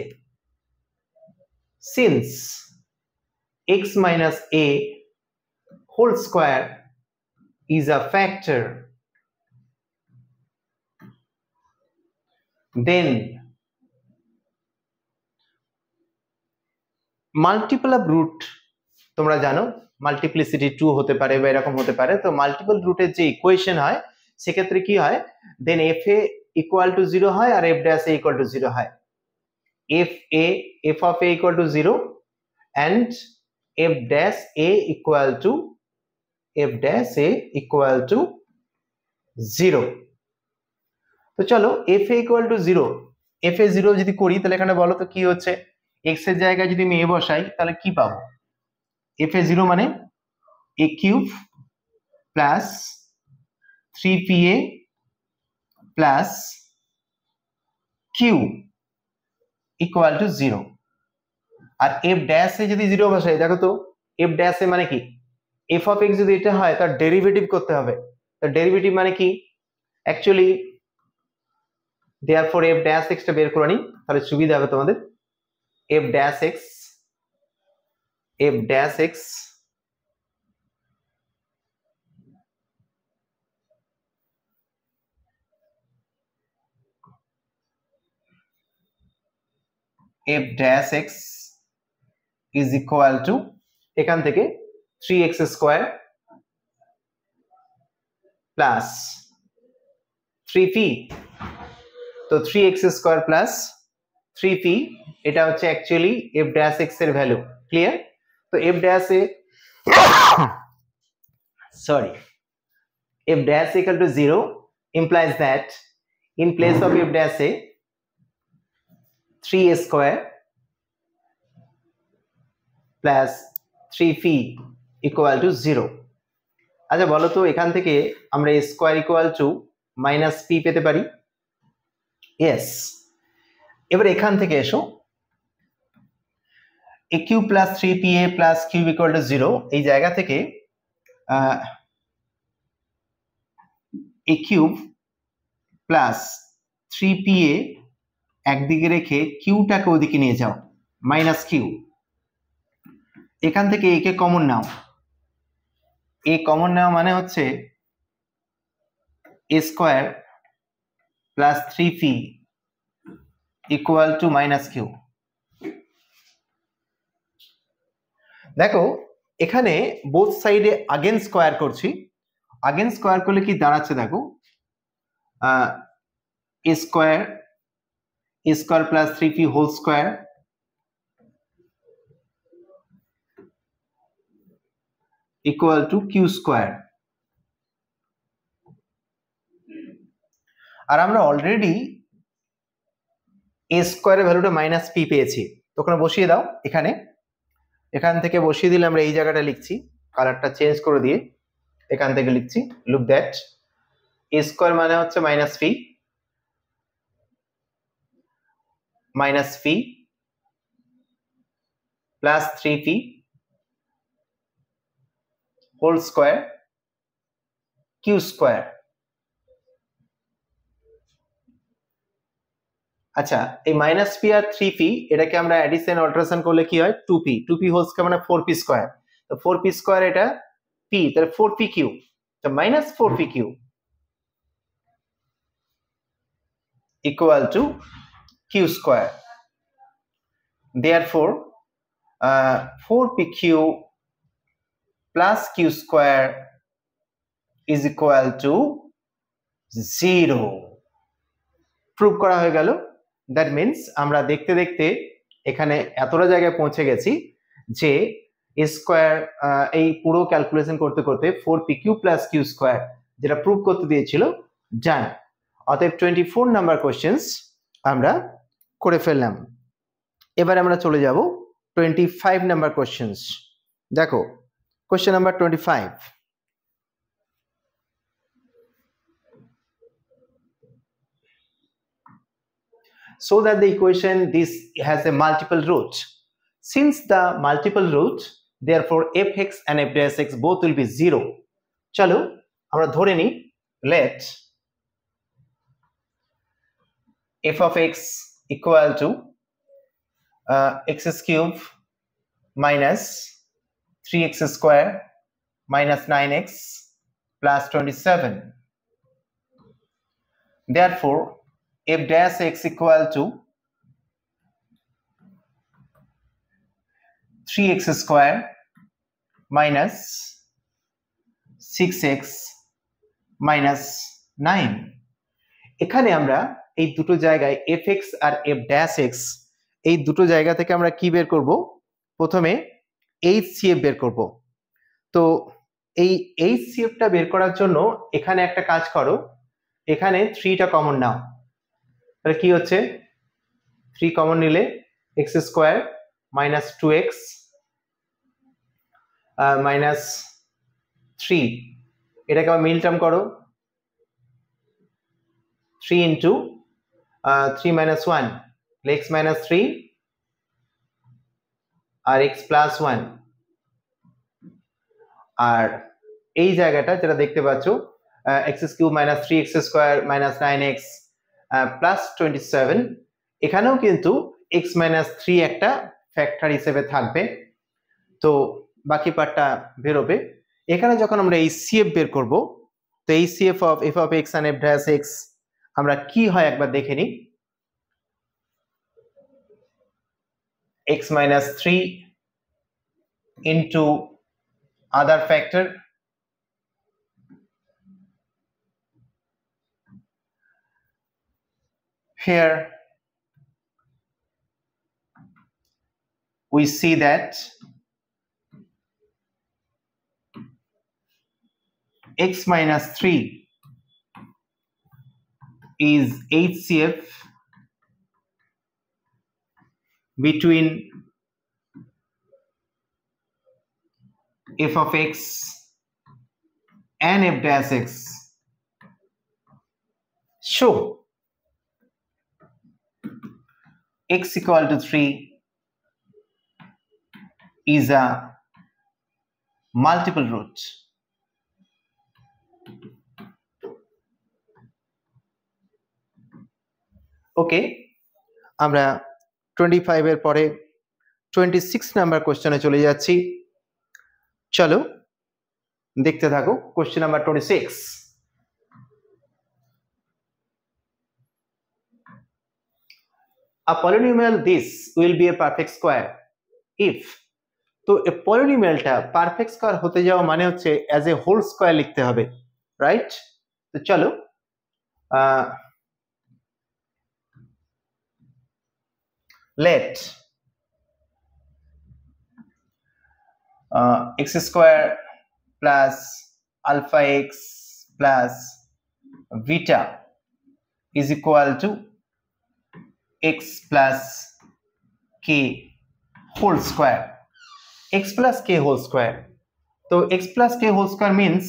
since x minus a whole square is a factor, then multiple of root, তোমরা জানো মাল্টিপ্লিসিটি 2 হতে পারে বা এরকম হতে পারে, তো মাল্টিপল রুটের যে ইকুয়েশন হয় সেক্ষেত্রে কি হয়, then f a equal to 0 হয় আর f dash a equal to 0 হয়। F of a equal to 0 and f dash a equal to 0। তো চলো f a equal to 0, f a 0 যদি করি তাহলে এখানে বলো তো কি হচ্ছে, x এর জায়গায় যদি আমি a বসাই তাহলে কি পাবো, f a 0 মানে a cube plus 3pa plus q equal to 0। আর f ড্যাশ এ যদি 0 বসাই, দেখো তো f ড্যাশ এ মানে কি, f অফ x যদি এটা হয় তার ডেরিভেটিভ করতে হবে, তার ডেরিভেটিভ মানে কি actually, therefore f dash x টা বের করে নিই তাহলে সুবিধা হবে তোমাদের। f dash x f dash x is equal to, এখান থেকে 3x স্কয়ার প্লাস 3p, তো 3x স্কয়ার প্লাস 3p এটা হচ্ছে অ্যাকচুয়ালি f dash x এর ভ্যালু। ক্লিয়ার? তো f dash A f dash equal to 0 implies that in place of f dash a 3a square plus 3p equal to 0। আচ্ছা বলো তো এখান থেকে আমরা a square equal to minus p পেতে পারি? Yes। এবার এখান থেকে এসো, a cube plus 3pa plus cube equal to 0, এই জায়গা থেকে a cube plus 3pa একদিকে রেখে কিউটাকে ওদিকে নিয়ে যাও, মাইনাস কিউ, এখান থেকে এ কে কমন নাও, এ কমন নেওয়া মানে হচ্ছে a square plus 3p equal to minus q. দেখো এখানে বোথ সাইডে আগেন স্কয়ার করছি, আগেন স্কয়ার করলে কি দাঁড়াচ্ছে দেখো, a square plus 3p whole square equal to q square. আর আমরা অলরেডি a স্কয়ারের ভ্যালুটা মাইনাস p পেয়েছি, তো ওখানে বসিয়ে দাও, এখান থেকে বসিয়ে দিলে আমরা এই জায়গাটা লিখছি, কালারটা চেঞ্জ করে দিয়ে এখান থেকে লিখছি, লুক দ্যাট a স্কয়ার মানে হচ্ছে minus p plus 3p whole square q square. আচ্ছা এই মাইনাস পি আর 3p এটাকে আমরা অ্যাডিশন অল্টারেশন করলে কি হয়, 2p হোল স্কয়ার মানে 4p স্কয়ার, তো 4p স্কয়ার এটা p, তাহলে 4p কিউ, তো minus 4p q equal to q square. therefore 4p q plus q square is equal to 0। Prove করা হয়ে গেল। দ্যাট মিনস আমরা দেখতে দেখতে এখানে এতটা জায়গায় পৌঁছে গেছি যে এ স্কোয়ার এই পুরো ক্যালকুলেশন করতে করতে 4pq প্লাস কিউ স্কোয়ার যেটা প্রুভ করতে দিয়েছিল ডান। অতএব 24 নাম্বার কোশ্চেন্স আমরা করে ফেললাম। এবার আমরা চলে যাব 25 নাম্বার কোশ্চেন্স। দেখো question number 25, so that the equation this has a multiple root. Since the multiple root, therefore fx and f dash x both will be 0. চলো আমরা ধরে নিই, let f of x equal to x cube minus 3x square minus 9x plus 27. Therefore f dash x equal to 3x square minus 6x minus 9. এখানে আমরা এই দুটো জায়গায় fx আর f dash x এই দুটো জায়গা থেকে আমরা কি বের করব? প্রথমে HCF বের করব। তো এই HCF টা বের করার জন্য এখানে একটা কাজ করো, এখানে 3টা কমন নাও। তাহলে কি হচ্ছে? 3 কমন নিলে x square minus 2x minus 3, এটাকে আবার মিল টার্ম করো, 3 into 3 minus 1, x minus 3 আর x plus 1, আর এই জায়গাটা যেটা দেখতে পাচ্ছ x cube minus 3x square minus 9x plus 27, এখানেও কিন্তু x minus 3 একটা ফ্যাক্টর হিসেবে থাকবে, তো বাকি পার্টটা বেরোবে। এখানে যখন আমরা HCF বের করব, তো HCF of f of x and f dash x আমরা কি হয় একবার দেখে নিই। x minus 3 into other factor here we see that x minus 3 is HCF between f of x and f dash x. So x equal to 3 is a multiple root. ওকে, আমরা 25 এর পরে 26 number কোশ্চেনে চলে যাচ্ছি। চলো দেখতে থাকো। Question number 26, a polynomial this will be a perfect square if, তো এই পলিনোমিয়ালটা পারফেক্ট স্কয়ার হতে যাওয়া মানে হচ্ছে অ্যাজ এ হোল স্কয়ার লিখতে হবে, রাইট? তো চলো let x square plus alpha x plus beta is equal to x plus k whole square. X plus k whole square. So x plus k whole square means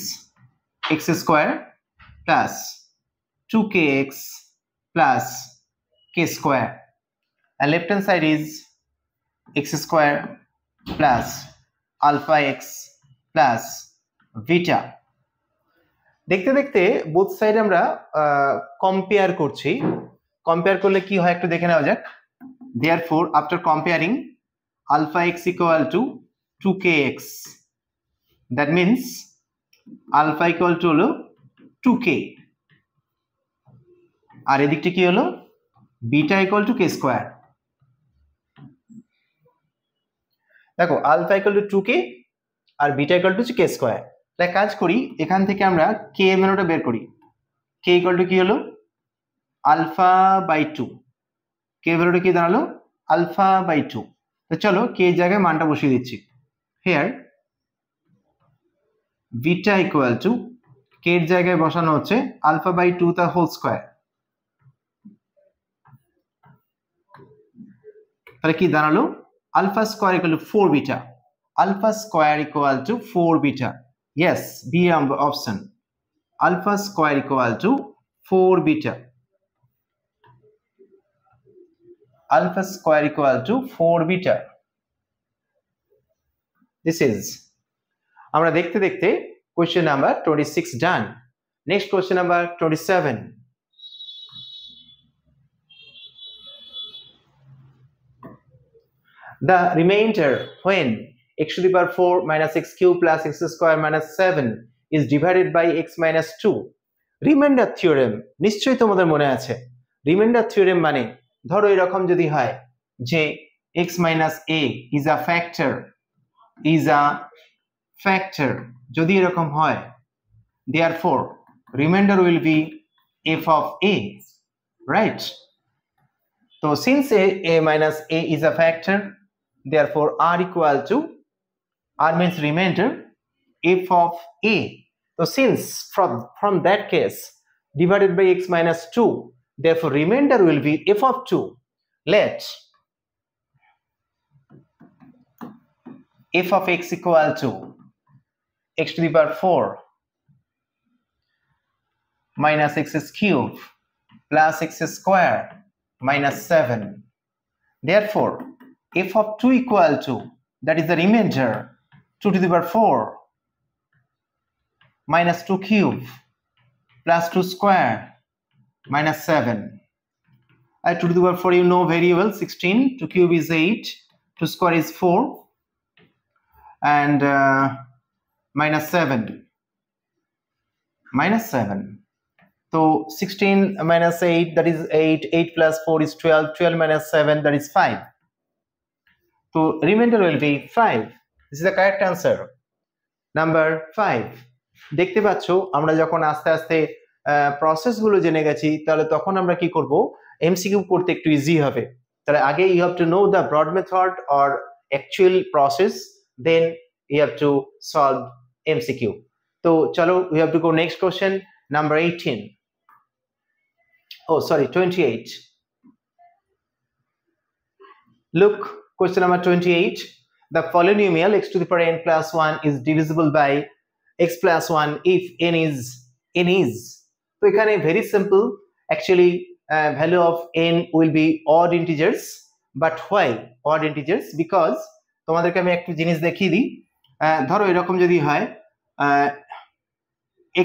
x square plus 2kx plus k square, and left hand side is x square plus alpha x plus beta. দেখতে দেখতে both side আমরা compare করছি। Compare করলে কি হয় একটু দেখে নেওয়া যাক। therefore after comparing alpha x equal to 2kx, that means alpha equal to হলো 2k, আর এদিকটা কি হলো beta equal to k square। দেখো alpha equal to 2k R beta equal to k square। তাহলে কাজ করি, এখান থেকে আমরা k এর মানটা বের করি। k equal to কি হলো alpha by 2, k এর ভ্যালুটা কি দাঁড়ালো alpha by 2। তো চলো k এর জায়গায় মানটা বসিয়ে দিচ্ছি। here beta equal to k এর জায়গায় বসানো হচ্ছে alpha by 2 the whole square তাহলে কি দাঁড়ালো alpha square equal to 4 beta alpha square equal to 4 beta yes B option alpha square equal to 4 beta alpha square equal to 4 beta this is আমরা দেখতে দেখতে question number 26 done next question number 27 the remainder when x to the power 4 minus x cube plus x square minus 7 is divided by x minus 2 remainder theorem নিশ্চয়ই তোমাদের মনে আছে remainder theorem মানে ধরো এরকম যদি হয় যে x minus a is a factor যদি এরকম হয় therefore remainder will be f of a right so since a minus a is a factor therefore r equal to r means remainder f of a so since from that case divided by x minus 2 therefore remainder will be f of 2 let f of x equal to x to the power 4 minus x cube plus x square minus 7 therefore f of 2 equal to that is the remainder 2 to the power 4 minus 2 cube plus 2 square minus 7 2 to the power 4 you know very well 16 2 cube is 8 2 square is 4 and minus 7 so 16 minus 8 that is 8 8 plus 4 is 12 12 minus 7 that is 5 so remainder will be 5 this is the correct answer number 5 দেখতে পাচ্ছো আমরা যখন আস্তে আস্তে process গুলো জেনে গেছি তাহলে তখন আমরা কি করব এমসিকিউ করতে একটু ইজি হবে তাহলে আগে you have to know the broad method or actual process then you have to solve MCQ. So chalo we have to go next question number 18. Oh sorry 28. Look question number 28. The polynomial x to the power n plus 1 is divisible by x plus 1 if n is. So ekhane very simple actually value of n will be odd integers but why odd integers because তোমাদেরকে আমি একটু জিনিস দেখিয়ে দিই ধরো এরকম যদি হয়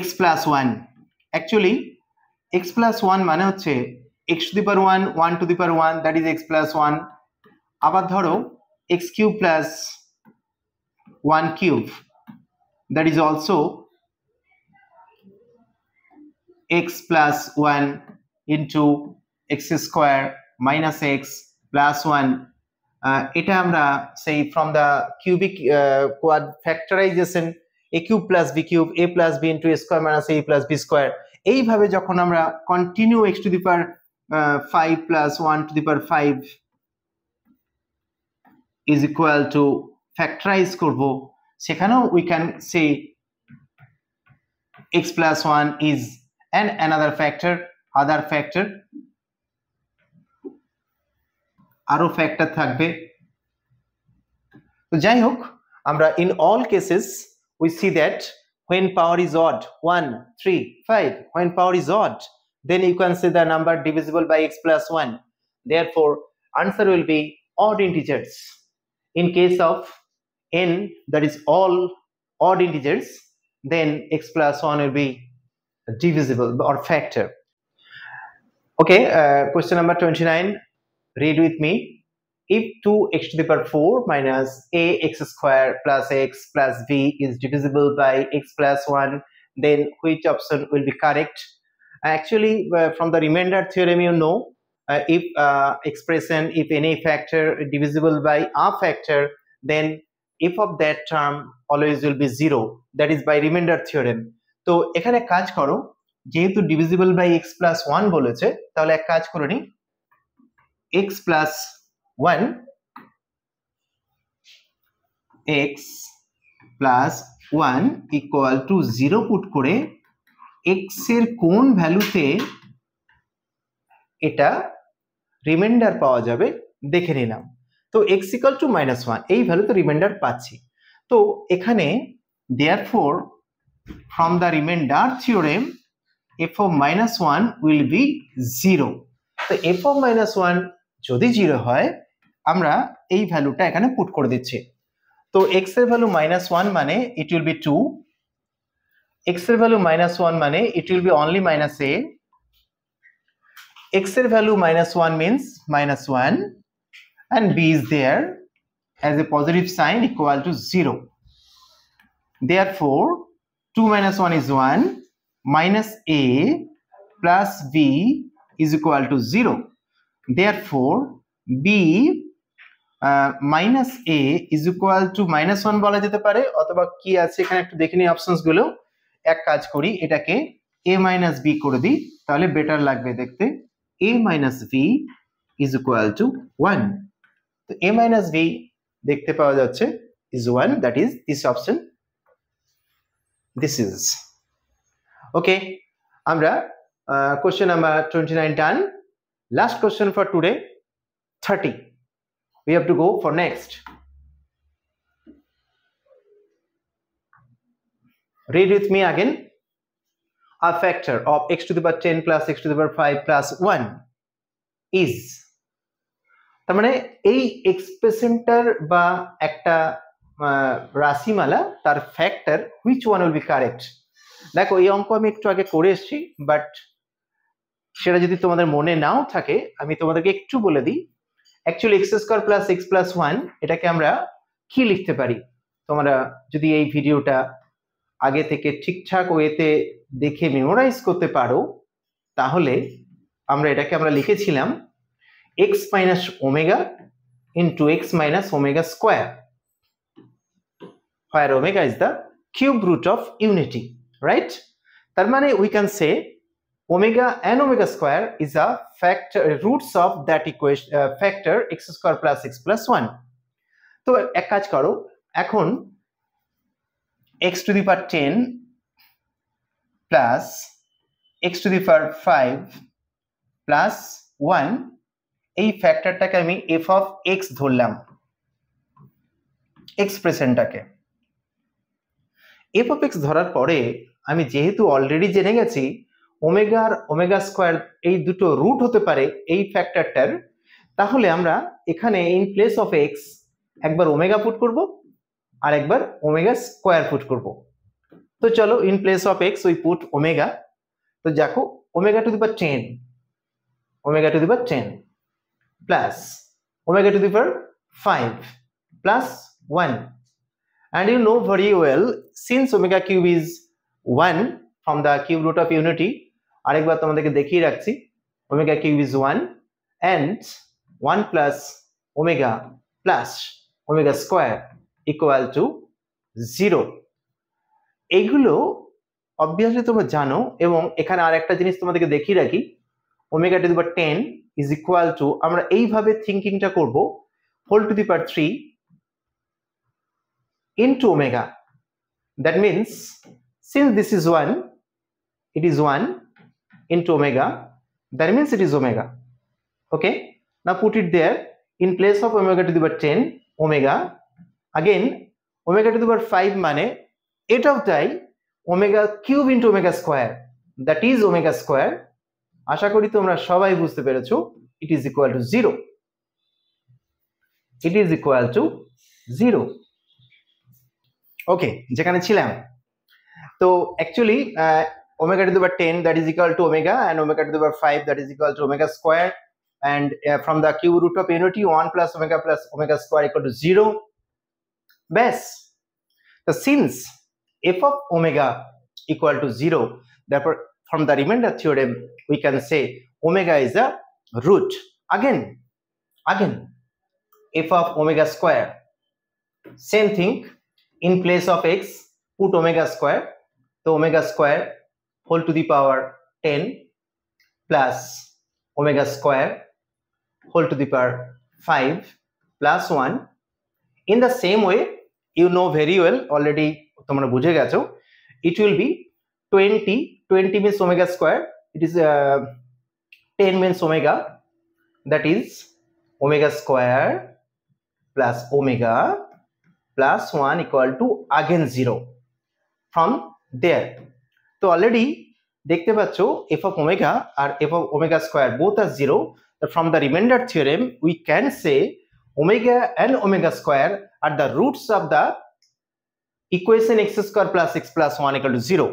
x plus 1 actually x plus 1 মানে হচ্ছে x to the power 1 1 to the power 1 that is x plus 1 আবার ধরো x cube plus 1 cube that is also x plus 1 into x square minus x plus 1 এটা আমরা সেই from the cubic quad factorization a cube plus b cube a plus b into a square minus a plus b square এইভাবে যখন আমরা continue x to the power 5 plus 1 to the power 5 is equal to factorize করব সেখানেও we can say x plus 1 is and another factor other factor আরো factor থাকবে তো যাই হোক আমরা in all cases we see that when power is odd 1 3 5 when power is odd then you can say the number divisible by x plus 1 therefore answer will be odd integers in case of n that is all odd integers then x plus 1 will be divisible or factor okay question number 29 read with me if 2x to the power 4 minus a x square plus x plus b is divisible by x plus 1 then which option will be correct actually from the remainder theorem you know if expression if any factor divisible by a factor then f of that term always will be 0 that is by remainder theorem তো এখানে কাজ করো যেহেতু divisible by x plus 1 বলেছে তাহলে এক কাজ করে নি x plus 1 x plus 1 equal to 0 put করে x এর কোন ভ্যালুতে এটা রিমাইন্ডার পাওয়া যাবে দেখে নিলাম। তো x ইকুয়াল টু -1 এই ভ্যালুতে রিমাইন্ডার পাচ্ছি। তো এখানে therefore from the remainder theorem f of -1 will be 0। তো f of -1 যদি 0 হয় আমরা এই ভ্যালুটা এখানে পুট করে দিচ্ছি। তো x এর ভ্যালু -1 মানে it will be 2, x এর ভ্যালু -1 মানে it will be only -a, x এর value -1 means -1 and b is there as a positive sign equal to 0. Therefore 2 minus 1 is 1, minus a plus b is equal to 0. Therefore b minus a is equal to -1 বলা যেতে পারে, অথবা কি আছে এখানে একটু দেখে নিই অপশনস গুলো। এক কাজ করি, এটাকে a minus b করে দিই, তাহলে বেটার লাগবে দেখতে। a minus b is equal to 1. তো a minus b দেখতে পাওয়া যাচ্ছে is 1, that is this option. This is okay. আমরা question number 29 done. Last question for today, 30. We have to go for next. Read with me again. A factor of x to the power 10 plus x to the power 5 plus 1 is, তার মানে এই এক্সপ্রেশনটার বা একটা রাশিমালা তার factor which one will be correct। দেখো এই অঙ্ক আমি একটু আগে করে এসেছি, বাট সেটা যদি তোমাদের মনে নাও থাকে আমি তোমাদেরকে একটু বলে দিই। Actually x square plus x plus 1 এটাকে আমরা কি লিখতে পারি, তোমরা যদি এই ভিডিওটা আগে থেকে ঠিকঠাক ওয়েতে দেখে মেমোরাইজ করতে পারো তাহলে এটাকে আমরা লিখেছিলাম x minus omega into x minus omega square, where omega is the cube root of unity, right? তার মানে we can say omega and omega square is a factor, roots of that equation, factor x square plus x plus 1. তো এক কাজ করো, এখন x to the power 10 plus x to the power 5 plus 1 এই ফ্যাক্টরটাকে আমি f of x ধরলাম, এক্সপ্রেশনটাকে f of x ধরার পরে আমি যেহেতু অলরেডি জেনে গেছি ওমেগা আর ওমেগা স্কয়ার এই দুটো রুট হতে পারে এই ফ্যাক্টরটার, তাহলে আমরা এখানে ইন প্লেস অফ x একবার ওমেগা পুট করব আর একবার ওমেগা স্কয়ার পুট করব। তো চলো in place of x we put omega. তো দেখো omega to the power 10, omega to the power 10 plus omega to the power 5 plus 1, and you know very well since omega cube is 1 from the cube root of unity, আরেকবার তোমাদেরকে দেখিয়ে রাখছি omega cube is 1 and 1 plus omega square equal to 0। এইগুলো obviously তোমরা জানো, এবং এখানে আরেকটা জিনিস তোমাদেরকে দেখিয়ে রাখি, omega to the power 10 is equal to, আমরা এইভাবে থিংকিংটা করব, whole to the power 3 into omega. That means since this is 1, it is 1 into omega, that means it is omega. Okay, now put it there in place of omega to the power 10 omega, again omega to the power 5 মানে এটাওটাই omega cube into omega square, that is omega square। আশা করি তোমরা সবাই বুঝতে পেরেছো, it is equal to 0, it is equal to 0। ওকে, যেখানে ছিলাম, তো actually omega to the power 10 that is equal to omega, and omega to the power 5 that is equal to omega square, and from the cube root of unity 1 plus omega square equal to 0. Best, so since f of omega equal to 0, therefore from the remainder theorem we can say omega is a root. Again f of omega square, same thing, in place of x put omega square, so omega square whole to the power 10 plus omega square whole to the power 5 plus 1. In the same way you know very well already, তোমরা বুঝে গেছো, it will be 20 means omega square, it is 10 means omega, that is omega square plus omega plus 1 equal to again 0 from there. তো already দেখতে পাচ্ছ f of omega R f of omega square both are 0. From the remainder theorem we can say omega and omega square are the roots of the equation x square plus x plus 1 equal to 0.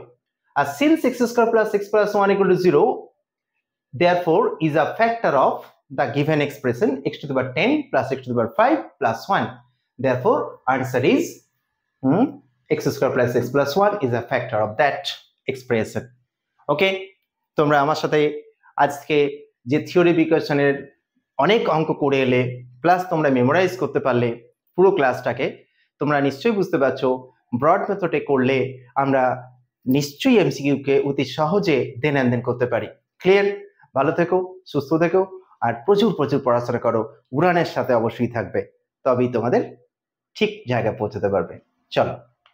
Since x square plus x plus 1 equal to 0, therefore is a factor of the given expression x to the power 10 plus x to the power 5 plus 1. Therefore answer is x square plus x plus 1 is a factor of that expression. Okay, তোমরা আমার সাথে আজকে যে theory ইকুয়েশনের অনেক অঙ্ক করে এলে প্লাস তোমরা মেমোরাইজ করতে পারলে পুরো ক্লাসটাকে, তোমরা নিশ্চয়ই বুঝতে পারছো ব্রড মেথডে করলে আমরা নিশ্চয়ই এমসিকিউ কে অতি সহজে দেন এন্ড দেন করতে পারি। ক্লিয়ার? ভালো থেকো, সুস্থ থেকো, আর প্রচুর প্রচুর পড়াশোনা করো, উড়ানের সাথে অবশ্যই থাকবে, তবেই তোমাদের ঠিক জায়গায় পৌঁছাতে পারবে। চলো।